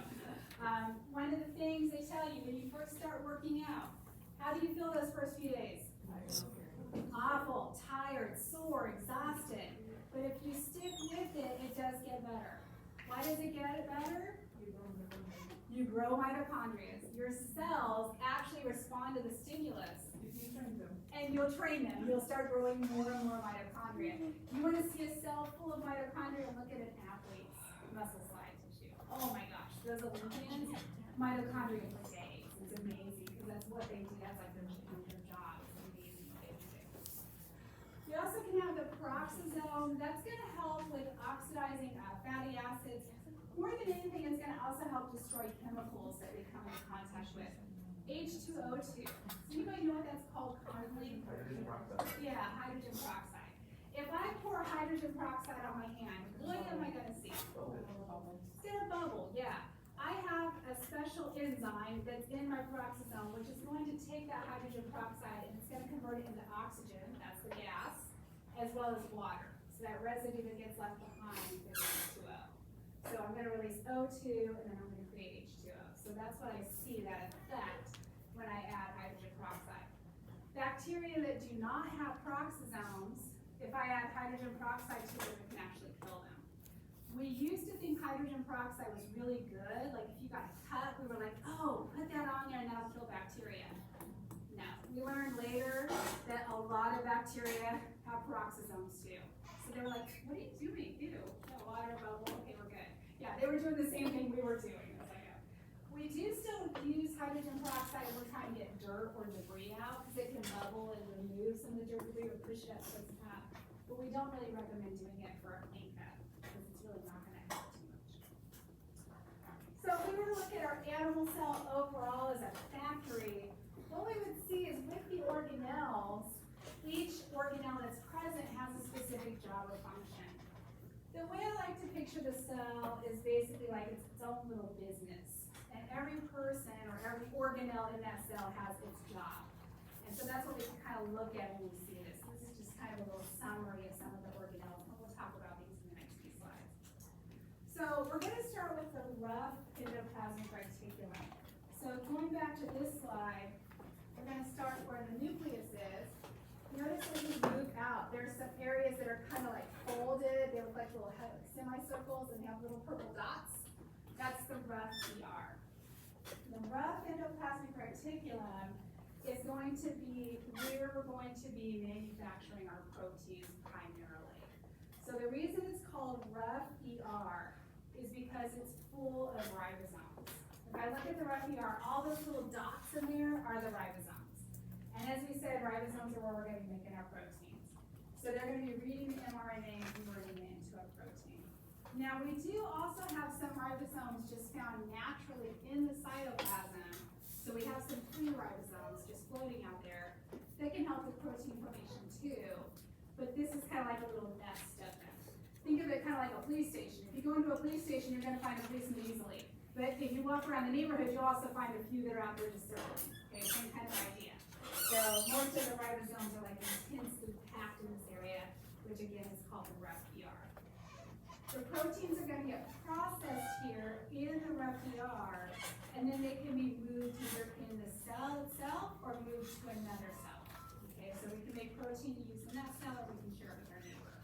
one of the things they tell you when you first start working out, how do you feel those first few days? Awful, tired, sore, exhausted. But if you stick with it, it does get better. Why does it get better? You grow mitochondria. Your cells actually respond to the stimulus. And you'll train them. You'll start growing more and more mitochondria. You want to see a cell full of mitochondria? Look at an athlete's muscle slide tissue. Oh my gosh, those Olympians, mitochondria for days. It's amazing because that's what they do. That's like their job. It's amazing what they do. You also can have the peroxisome. That's going to help with oxidizing fatty acids. More than anything, it's going to also help destroy chemicals that we come in contact with. H2O2. Does anybody know what that's called currently? Hydrogen peroxide. Yeah, hydrogen peroxide. If I pour hydrogen peroxide on my hand, what am I going to see? It's going to bubble, yeah. I have a special enzyme that's in my peroxisome, which is going to take that hydrogen peroxide and it's going to convert it into oxygen, that's the gas, as well as water. So that residue that gets left behind is H2O. So I'm going to release O2 and then I'm going to create H2O. So that's what I see, that effect when I add hydrogen peroxide. Bacteria that do not have peroxisomes, if I add hydrogen peroxide to them, it can actually kill them. We used to think hydrogen peroxide was really good. Like if you got a cut, we were like, oh, put that on there and that'll kill bacteria. No, we learned later that a lot of bacteria have peroxisomes too. So they were like, what are you doing? Ew, that water bubble, okay, we're good. Yeah, they were doing the same thing we were doing. It was like, oh. We do still use hydrogen peroxide when we're trying to get dirt or debris out because it can bubble and remove some of the dirt debris or push it up to the top. But we don't really recommend doing it for a paint cut because it's really not going to help too much. So if we were to look at our animal cell overall as a factory, what we would see is with the organelles, each organelle that's present has a specific job or function. The way I like to picture the cell is basically like it's its own little business. And every person or every organelle in that cell has its job. And so that's what we can kind of look at when we see this. This is just kind of a little summary of some of the organelles, and we'll talk about these in the next few slides. So we're going to start with the rough endoplasmic reticulum. So So going back to this slide, we're gonna start where the nucleus is. Notice as we move out, there's some areas that are kind of like folded, they look like little semicircles and have little purple dots. That's the rough ER. The rough endoplasmic reticulum is going to be where we're going to be manufacturing our proteins primarily. So the reason it's called rough ER is because it's full of ribosomes. If I look at the rough ER, all those little dots in there are the ribosomes. And as we said, ribosomes are where we're going to be making our proteins. So they're going to be reading the mRNA and converting it into a protein. Now we do also have some ribosomes just found naturally in the cytoplasm. So we have some free ribosomes just floating out there that can help with protein formation too. But this is kind of like a little nest of them. Think of it kind of like a police station. If you go into a police station, you're going to find a policeman easily. But if you walk around the neighborhood, you'll also find a few that are out there just circling. Okay, same kind of idea. So most of the ribosomes are like intensely packed in this area, which again is called the rough ER. The proteins are going to get processed here in the rough ER, and then they can be moved either in the cell itself or moved to another cell. Okay, so we can make protein using that cell, or we can share it with our neighbor.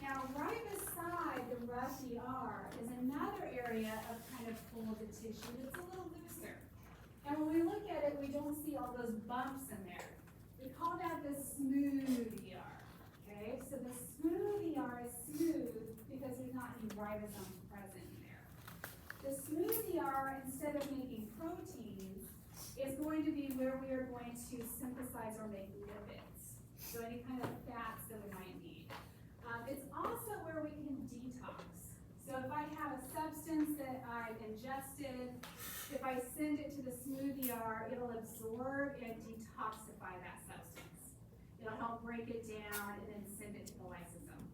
Now, right beside the rough ER is another area of kind of folded tissue that's a little looser. And when we look at it, we don't see all those bumps in there. We call that the smooth ER. Okay, so the smooth ER is smooth because there's not any ribosomes present in there. The smooth ER, instead of making proteins, is going to be where we are going to synthesize or make lipids. So any kind of fats that we might need. It's also where we can detox. So if I have a substance that I've ingested, if I send it to the smooth ER, it'll absorb and detoxify that substance. It'll help break it down and then send it to the lysosome.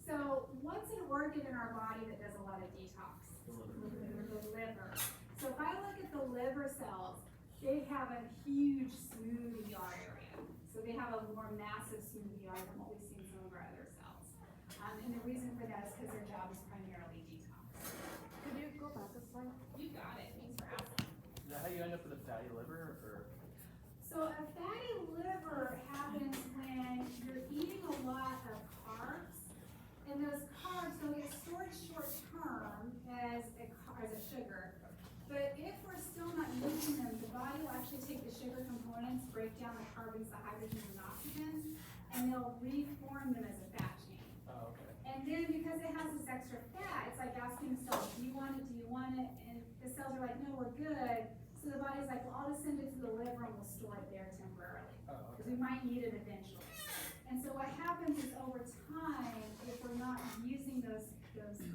So what's an organ in our body that does a lot of detox? The liver. So if I look at the liver cells, they have a huge smooth ER area. So they have a more massive smooth ER than what we see in some of our other cells. And the reason for that is because their job is primarily detox. Could you go back a slide? You got it. Thanks for asking. Is that how you end up with a fatty liver, or? So a fatty liver happens when you're eating a lot of carbs, and those carbs will get stored short term as a sugar. But if we're still not using them, the body will actually take the sugar components, break down the carbons, the hydrogens, and oxygens, and they'll reform them as a fat chain. Oh, okay. And then because it has this extra fat, it's like asking the cells, do you want it, do you want it? And the cells are like, no, we're good. So the body's like, well, I'll just send it to the liver and we'll store it there temporarily. Oh, Because okay. we might need it eventually. And so what happens is over time, if we're not using those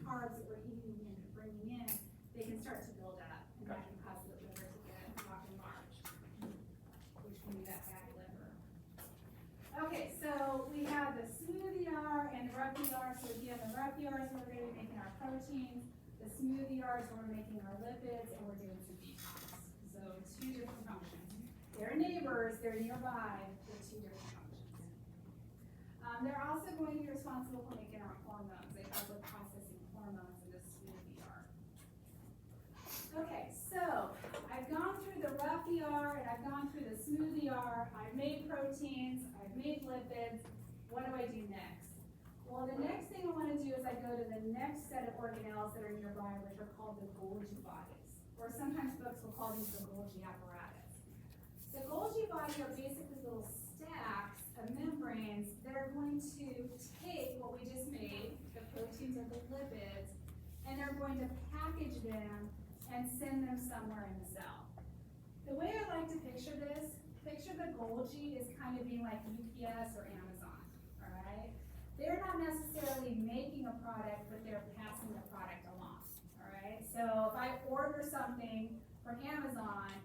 carbs that we're eating and bringing in, they can start to build up. And that can cause the liver to get blocked and large, which can be that fatty liver. Okay, so we have the smooth ER and the rough ER. So again, the rough ER is where we're going to be making our proteins. The smooth ER is where we're making our lipids, and we're doing some detox. So two different functions. They're neighbors, they're nearby, they're two different functions. They're also going to be responsible for making our hormones. They help with processing hormones in the smooth ER. Okay, so I've gone through the rough ER and I've gone through the smooth ER. I've made proteins, I've made lipids. What do I do next? Well, the next thing I want to do is I go to the next set of organelles that are nearby, which are called the Golgi bodies. Or sometimes folks will call these the Golgi apparatus. The Golgi body are basically little stacks of membranes that are going to take what we just made, the proteins or the lipids, and they're going to package them and send them somewhere in the cell. The way I like to picture this, picture the Golgi as kind of being like UPS or Amazon, all right? They're not necessarily making a product, but they're passing the product along, all right? So if I order something from Amazon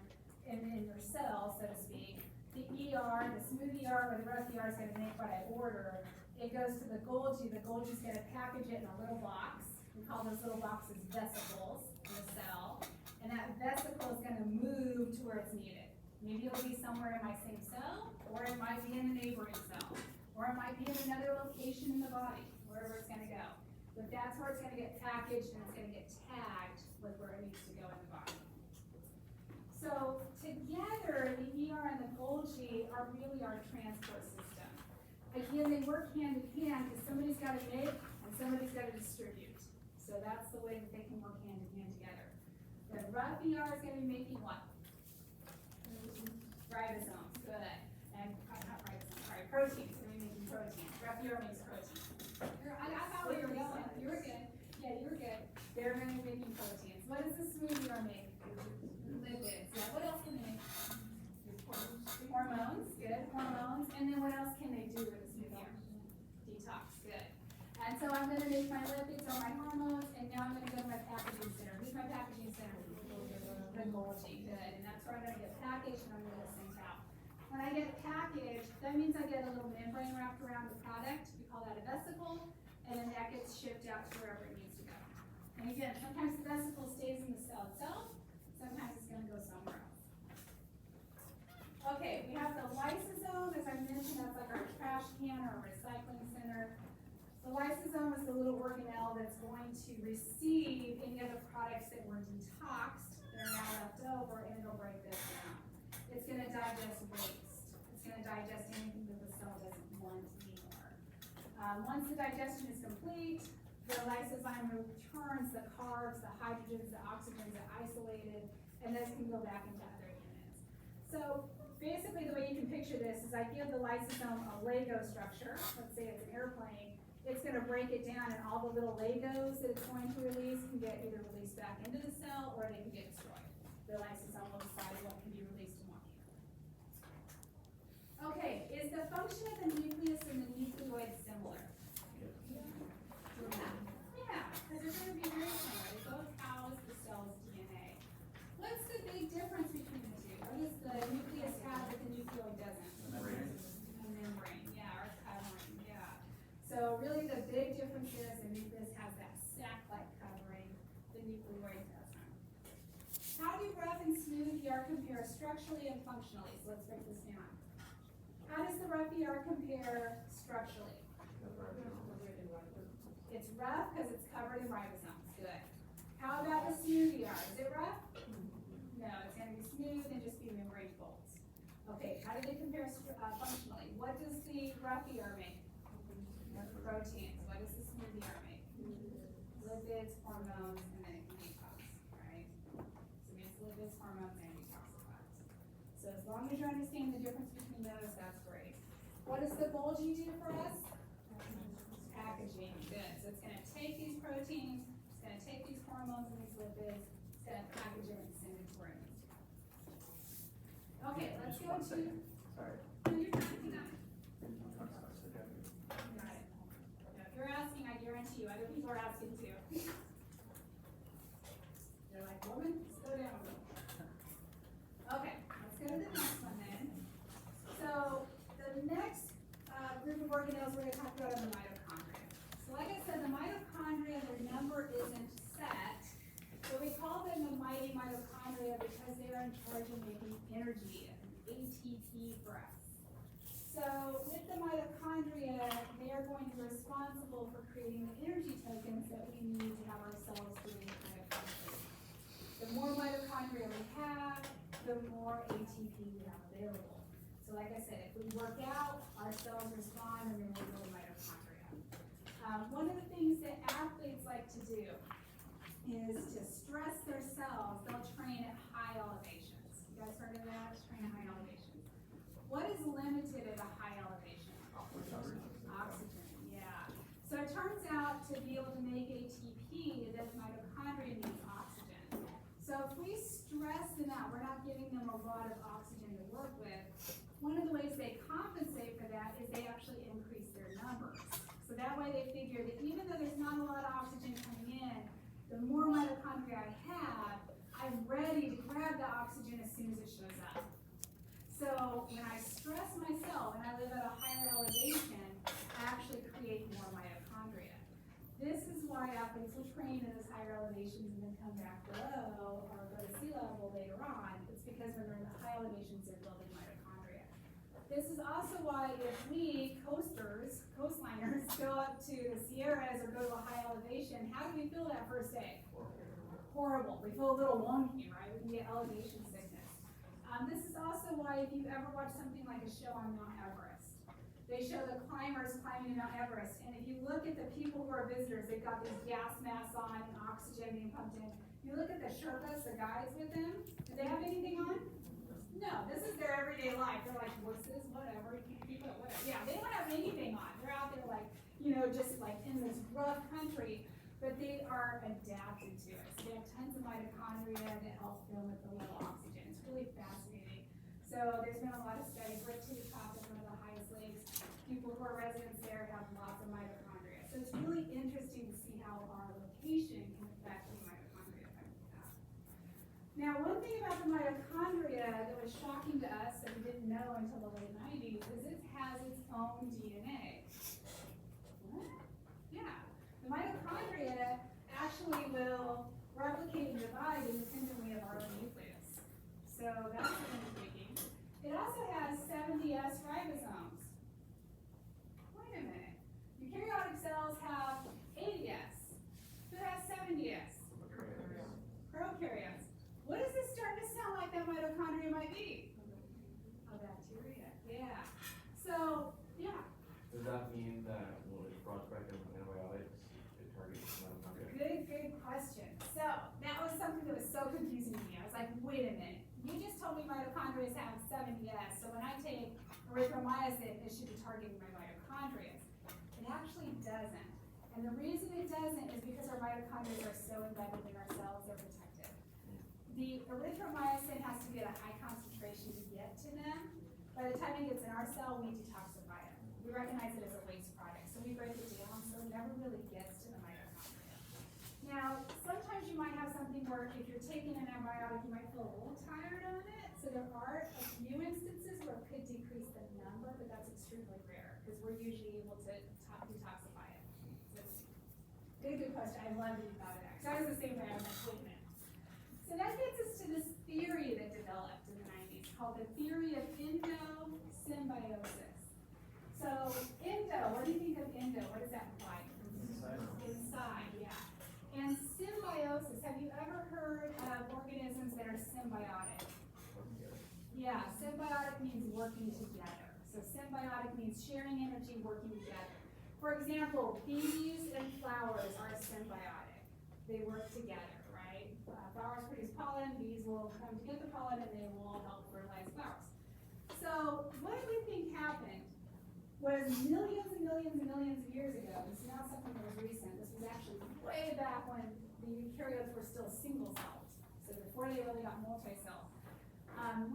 in your cell, so to speak, the ER, the smooth ER or the rough ER is gonna make what I order. It goes to the Golgi is gonna package it in a little box. We call those little boxes vesicles in the cell. And that vesicle is gonna move to where it's needed. Maybe it'll be somewhere in my same cell, or it might be in a neighboring cell, or it might be in another location in the body, wherever it's gonna go. But that's where it's gonna get packaged and it's gonna get tagged with where it needs to go in the body. So together, the ER and the Golgi are really our transport system. Again, they work hand in hand because somebody's got to make and somebody's got to distribute. So that's the way that they can work hand in hand together. The rough ER is going to be making what? Ribosomes, good. And not ribosomes, sorry, proteins. It's going to be making proteins. Rough ER makes proteins. I thought we were going. You were good. Yeah, you were good. They're going to be making proteins. What does the smooth ER make? Lipids. Yeah, what else can they make? Hormones, good, hormones. And then what else can they do with a smooth ER? Detox, good. And so I'm gonna make my lipids or my hormones, and now I'm gonna go to my packaging center. Who's my packaging center? The Golgi, good. And that's where I'm gonna get packaged and I'm gonna get sent out. When I get packaged, that means I get a little membrane wrapped around the product. We call that a vesicle, and then that gets shipped out to wherever it needs to go. And again, sometimes the vesicle stays in the cell itself, sometimes it's gonna go somewhere else. Okay, we have the lysosome, as I mentioned, that's like our trash can or recycling center. The lysosome is the little organelle that's going to receive any other products that were detoxed, that are now left over, and it'll break this down. It's gonna digest waste. It's gonna digest anything that the cell doesn't want anymore. Once the digestion is complete, the lysosome returns the carbs, the hydrogens, the oxygens that isolated, and those can go back into other units. So basically the way you can picture this is I give the lysosome a Lego structure. Let's say it's an airplane. It's gonna break it down, and all the little Legos that it's going to release can get either released back into the cell or they can get destroyed. The lysosome will decide what can be released and what can't. Okay, is the function of the nucleus and the nucleoid similar? Yeah, because they're going to be very similar. They both house the cell's DNA. What's the big difference between the two? What does the nucleus have that the nucleoid doesn't? A membrane, yeah, or covering, yeah. So really the big difference is the nucleus has that sac-like covering, the nucleoid doesn't. How do rough and smooth ER compare structurally and functionally? So let's break this down. How does the rough ER compare structurally? It's rough because it's covered in ribosomes. Good. How about the smooth ER? Is it rough? No, it's going to be smooth and just be membrane folds. Okay, how do they compare functionally? What does the rough ER make? Proteins. What does the smooth ER make? Lipids, hormones, and then it can detox, right? So it makes lipids, hormones, and detoxifies. So as long as you understand the difference between those, that's great. What does the Golgi do for us? Packaging, good. So it's gonna take these proteins, it's gonna take these hormones and these lipids, it's gonna package them and send it to where it needs to go. Okay, let's go to. Sorry. No, you're fine, hang on. Got it. If you're asking, I guarantee you, other people are asking too. They're like, woman, slow down a little. Okay, let's go to the next one then. So, the next group of organelles we're gonna talk about are the mitochondria. So like I said, the mitochondria, their number isn't set, but we call them the mighty mitochondria because they are in charge of making energy, ATP for us. So with the mitochondria, they are going to be responsible for creating the energy tokens that we need to have our cells doing kind of function. The more mitochondria we have, the more ATP we have available. So like I said, if we work out, our cells respond and then we build mitochondria. One of the things that athletes like to do is to stress their cells. They'll train at high elevations. You guys heard of that? Train at high elevations. What is limited at a high elevation? Oxygen, yeah. So it turns out to be able to make ATP, that mitochondria needs oxygen. So if we stress them out, we're not giving them a lot of oxygen to work with, one of the ways they compensate for that is they actually increase their numbers. So that way they figure that even though there's not a lot of oxygen coming in, the more mitochondria I have, I'm ready to grab the oxygen as soon as it shows up. So when I stress myself and I live at a higher elevation, I actually create more mitochondria. This is why athletes will train at those higher elevations and then come back below or go to sea level later on. It's because when they're in the high elevations, they're building mitochondria. This is also why if we coastliners, go up to the Sierras or go to a high elevation, how do we feel that first day? Horrible. We feel a little wonky, right? We can get elevation sickness. This is also why if you've ever watched something like a show on Mount Everest, they show the climbers climbing Mount Everest, and if you look at the people who are visitors, they've got these gas masks on and oxygen being pumped in. You look at the Sherpas, the guides with them, do they have anything on? No, this is their everyday life. They're like horses, whatever, keep it, whatever. Yeah, they don't have anything on. They're out there like, just like in this rough country, but they are adapted to it. So they have tons of mitochondria that help them with the low oxygen. It's really fascinating. So there's been a lot of studies. Red Tape Top is one of the highest lakes. People who are residents there have lots of mitochondria. So it's really interesting to see how our location can affect the mitochondria effect of that. Now, one thing about the mitochondria that was shocking to us that we didn't know until the late 90s is it has its own DNA. What? Yeah. The mitochondria actually will replicate and divide independently of our own nucleus. So that's intriguing. It also has 70S ribosomes. Wait a minute. Eukaryotic cells have 80S. Who has 70S? Prokaryotes. What does this start to sound like that mitochondria might be? A bacteria. Yeah. So, yeah. Does that mean that, well, it's broad spectrum antibiotics, it targets mitochondria? Good question. So, that was something that was so confusing to me. I was like, wait a minute. You just told me mitochondria have 70S, so when I take erythromycin, it should be targeting my mitochondria. It actually doesn't. And the reason it doesn't is because our mitochondria are so embedded in our cells, they're protected. The erythromycin has to be at a high concentration to get to them. By the time it gets in our cell, we detoxify it. We recognize it as a waste product, so we break it down so it never really gets to the mitochondria. Now, sometimes you might have something where if you're taking an antibiotic, you might feel a little tired on it. So there are a few instances where it could decrease the number, but that's extremely rare because we're usually able to detoxify it. So it's a good question. I love that you thought of that. Because I was the same way. I was like, wait a minute. So that gets us to this theory that developed in the 90s called the theory of endosymbiosis. So endo, what do you think of endo? What does that imply? Inside, yeah. And symbiosis, have you ever heard of organisms that are symbiotic? Yeah, symbiotic means working together. So symbiotic means sharing energy, working together. For example, bees and flowers are symbiotic. They work together, right? Flowers produce pollen, bees will come to get the pollen, and they will help fertilize flowers. So what do we think happened was millions and millions and millions of years ago, this is not something that was recent, this was actually way back when the eukaryotes were still single-celled, so before they really got multi-celled.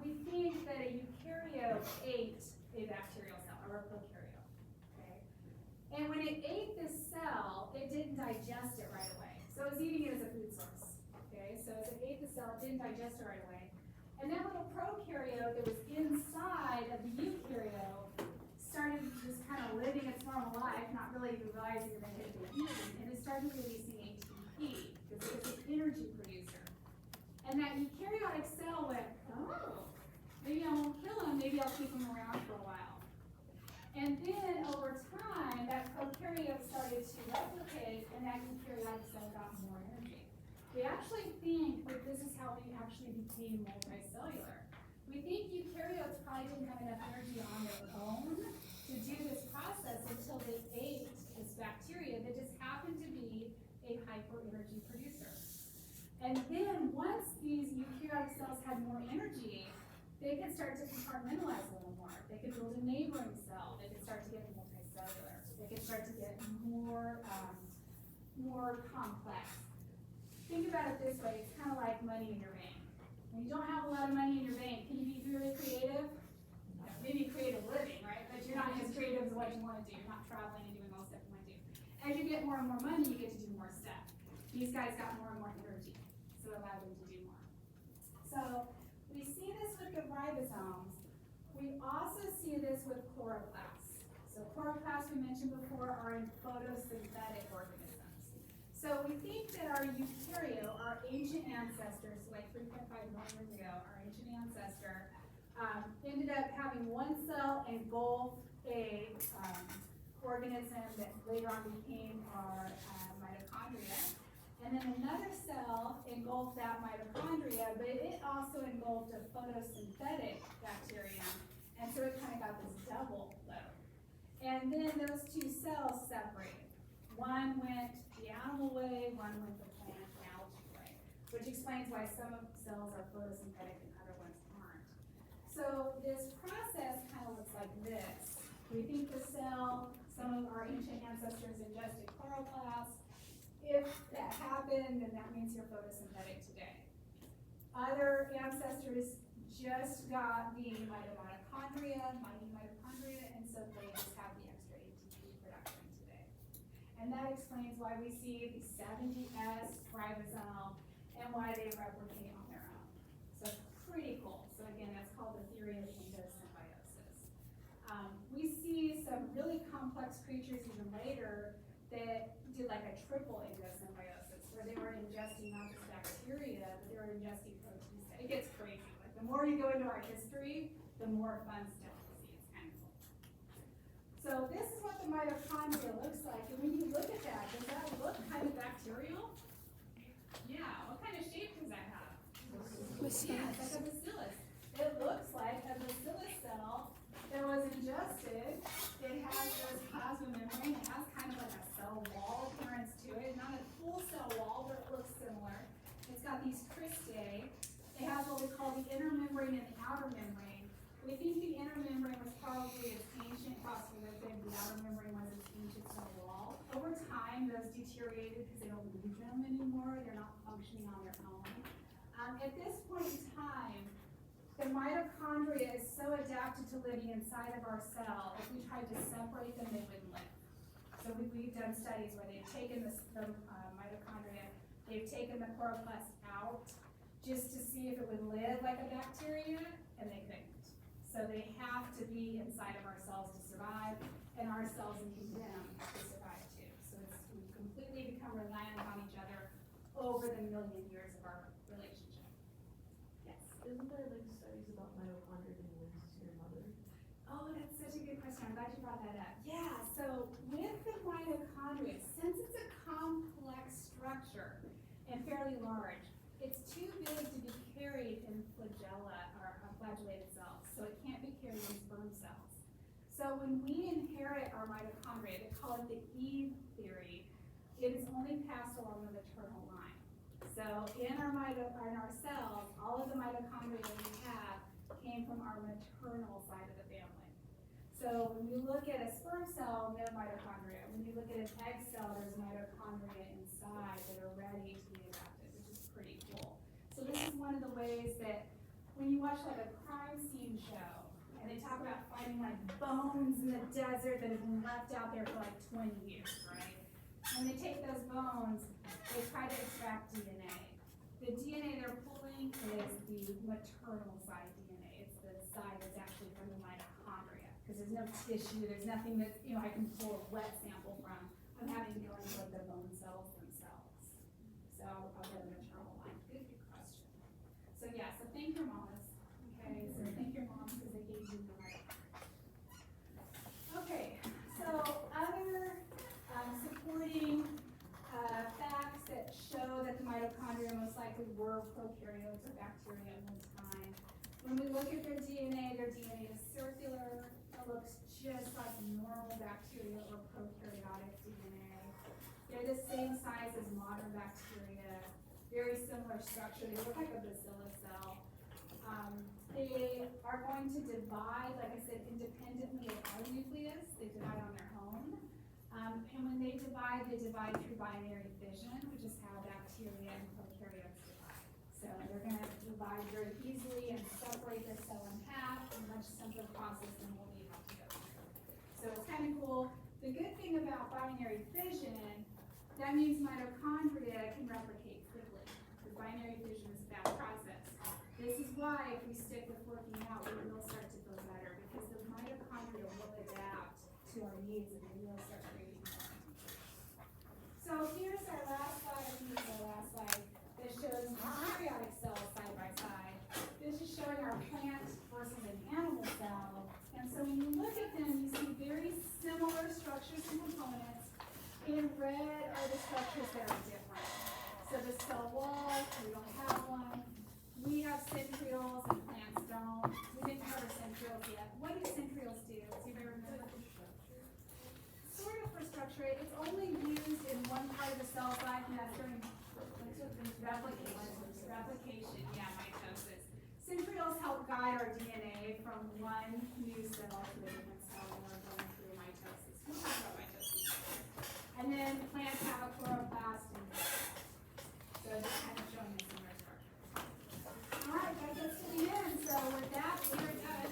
We think that a eukaryote ate a bacterial cell, or a prokaryote, okay? And when it ate this cell, it didn't digest it right away. So it was eating it as a food source, okay? So as it ate the cell, it didn't digest it right away. And that little prokaryote that was inside of the eukaryote started just kind of living its normal life, not really realizing that it had been eaten, and it started releasing ATP, because it was an energy producer. And that eukaryotic cell went, oh, maybe I won't kill him, maybe I'll keep him around for a while. And then over time, that prokaryote started to replicate, and that eukaryotic cell got more energy. We actually think that this is how we actually became multicellular. We think eukaryotes probably didn't have enough energy on their own to do this process until they ate this bacteria that just happened to be a hyper-energy producer. And then once these eukaryotic cells had more energy, they could start to compartmentalize a little more. They could build a neighboring cell. They could start to get multicellular. They could start to get more complex. Think about it this way. It's kind of like money in your bank. When you don't have a lot of money in your bank, can you be really creative? Yeah, maybe create a living, right? But you're not as creative as what you want to do. You're not traveling and doing all the stuff you want to do. As you get more and more money, you get to do more stuff. These guys got more and more energy, so it allowed them to do more. So we see this with the ribosomes. We also see this with chloroplasts. So chloroplasts we mentioned before are in photosynthetic organisms. So we think that our eukaryote, our ancient ancestors, like 3.5 million years ago, our ancient ancestor, ended up having one cell engulf a organism that later on became our mitochondria. And then another cell engulfed that mitochondria, but it also engulfed a photosynthetic bacterium. And so it kind of got this double load. And then those two cells separated. One went the animal way, one went the plant algae way, which explains why some of the cells are photosynthetic and other ones aren't. So this process kind of looks like this. We think the cell, some of our ancient ancestors ingested chloroplasts. If that happened, then that means you're photosynthetic today. Other ancestors just got the mitochondria, and so they just have the extra ATP production today. And that explains why we see the 70S ribosome and why they replicate on their own. So it's pretty cool. So again, that's called the theory of endosymbiosis. We see some really complex creatures even later that did like a triple endosymbiosis, where they were ingesting not just bacteria, but they were ingesting proteins. It gets crazy. Like the more you go into our history, the more fun stuff you see. It's kind of cool. So this is what the mitochondria looks like. And when you look at that, does that look kind of bacterial? Yeah. What kind of shape does that have? Yeah, it's like a bacillus. It looks like a bacillus cell that was ingested. It has this plasma membrane. It has kind of like a cell wall appearance to it. Not a full cell wall, but it looks similar. It's got these cristae. It has what we call the inner membrane and the outer membrane. We think the inner membrane was probably its ancient phospholipid. The outer membrane was its ancient cell wall. Over time, those deteriorated because they don't need them anymore. They're not functioning on their own. At this point in time, the mitochondria is so adapted to living inside of our cell, if we tried to separate them, they wouldn't live. So we've done studies where they've taken the mitochondria, they've taken the chloroplast out just to see if it would live like a bacteria, and they couldn't. So they have to be inside of our cells to survive, and our cells need them to survive too. So we've completely become reliant on each other over the million years of our relationship. Yes? Isn't there like studies about mitochondria being linked to your mother? Oh, that's such a good question. I'm glad you brought that up. Yeah, so with the mitochondria, since it's a complex structure and fairly large, it's too big to be carried in flagella or flagellated cells, so it can't be carried in sperm cells. So when we inherit our mitochondria, they call it the Eve theory, it is only passed along the maternal line. So in our cells, all of the mitochondria we have came from our maternal side of the family. So when you look at a sperm cell, no mitochondria. When you look at an egg cell, there's mitochondria inside that are ready to be adapted, which is pretty cool. So this is one of the ways that when you watch like a crime scene show, and they talk about finding like bones in the desert that have been left out there for like 20 years, right? When they take those bones, they try to extract DNA. The DNA they're pulling is the maternal side DNA. It's the side that's actually from the mitochondria. Because there's no tissue, there's nothing that, I can pull a wet sample from. I'm having to go into like the bone cells themselves. So I'll go to the maternal line. Good question. So yeah, so thank your mamas. Okay, so thank your moms because they gave you the mitochondria. Okay, so other supporting facts that show that the mitochondria most likely were prokaryotes or bacteria at one time. When we look at their DNA is circular. It looks just like normal bacteria or prokaryotic DNA. They're the same size as modern bacteria, very similar structure. They look like a bacillus cell. They are going to divide, like I said, independently of our nucleus. They divide on their own. And when they divide through binary fission, which is how bacteria and prokaryotes divide. So they're going to divide very easily and separate their cell in half, a much simpler process than what we have to go through. So it's kind of cool. The good thing about binary fission, that means mitochondria can replicate quickly. Because binary fission is a fast process. This is why if we stick with working out, we will start to feel better because the mitochondria will adapt to our needs and we will start creating more. So here's our last slide, I think it's our last slide, that shows eukaryotic cells side by side. This is showing our plant versus an animal cell. And so when you look at them, you see very similar structures and components. In red are the structures that are different. So the cell wall, we don't have one. We have centrioles and plants don't. We didn't cover centrioles yet. What do centrioles do? Do you remember? Sort of for structure. It's only used in one part of the cell life, and that's during replication, yeah, mitosis. Centrioles help guide our DNA from one new cell to a different cell when we're going through mitosis. We'll talk about mitosis. And then plants have a chloroplast and so just kind of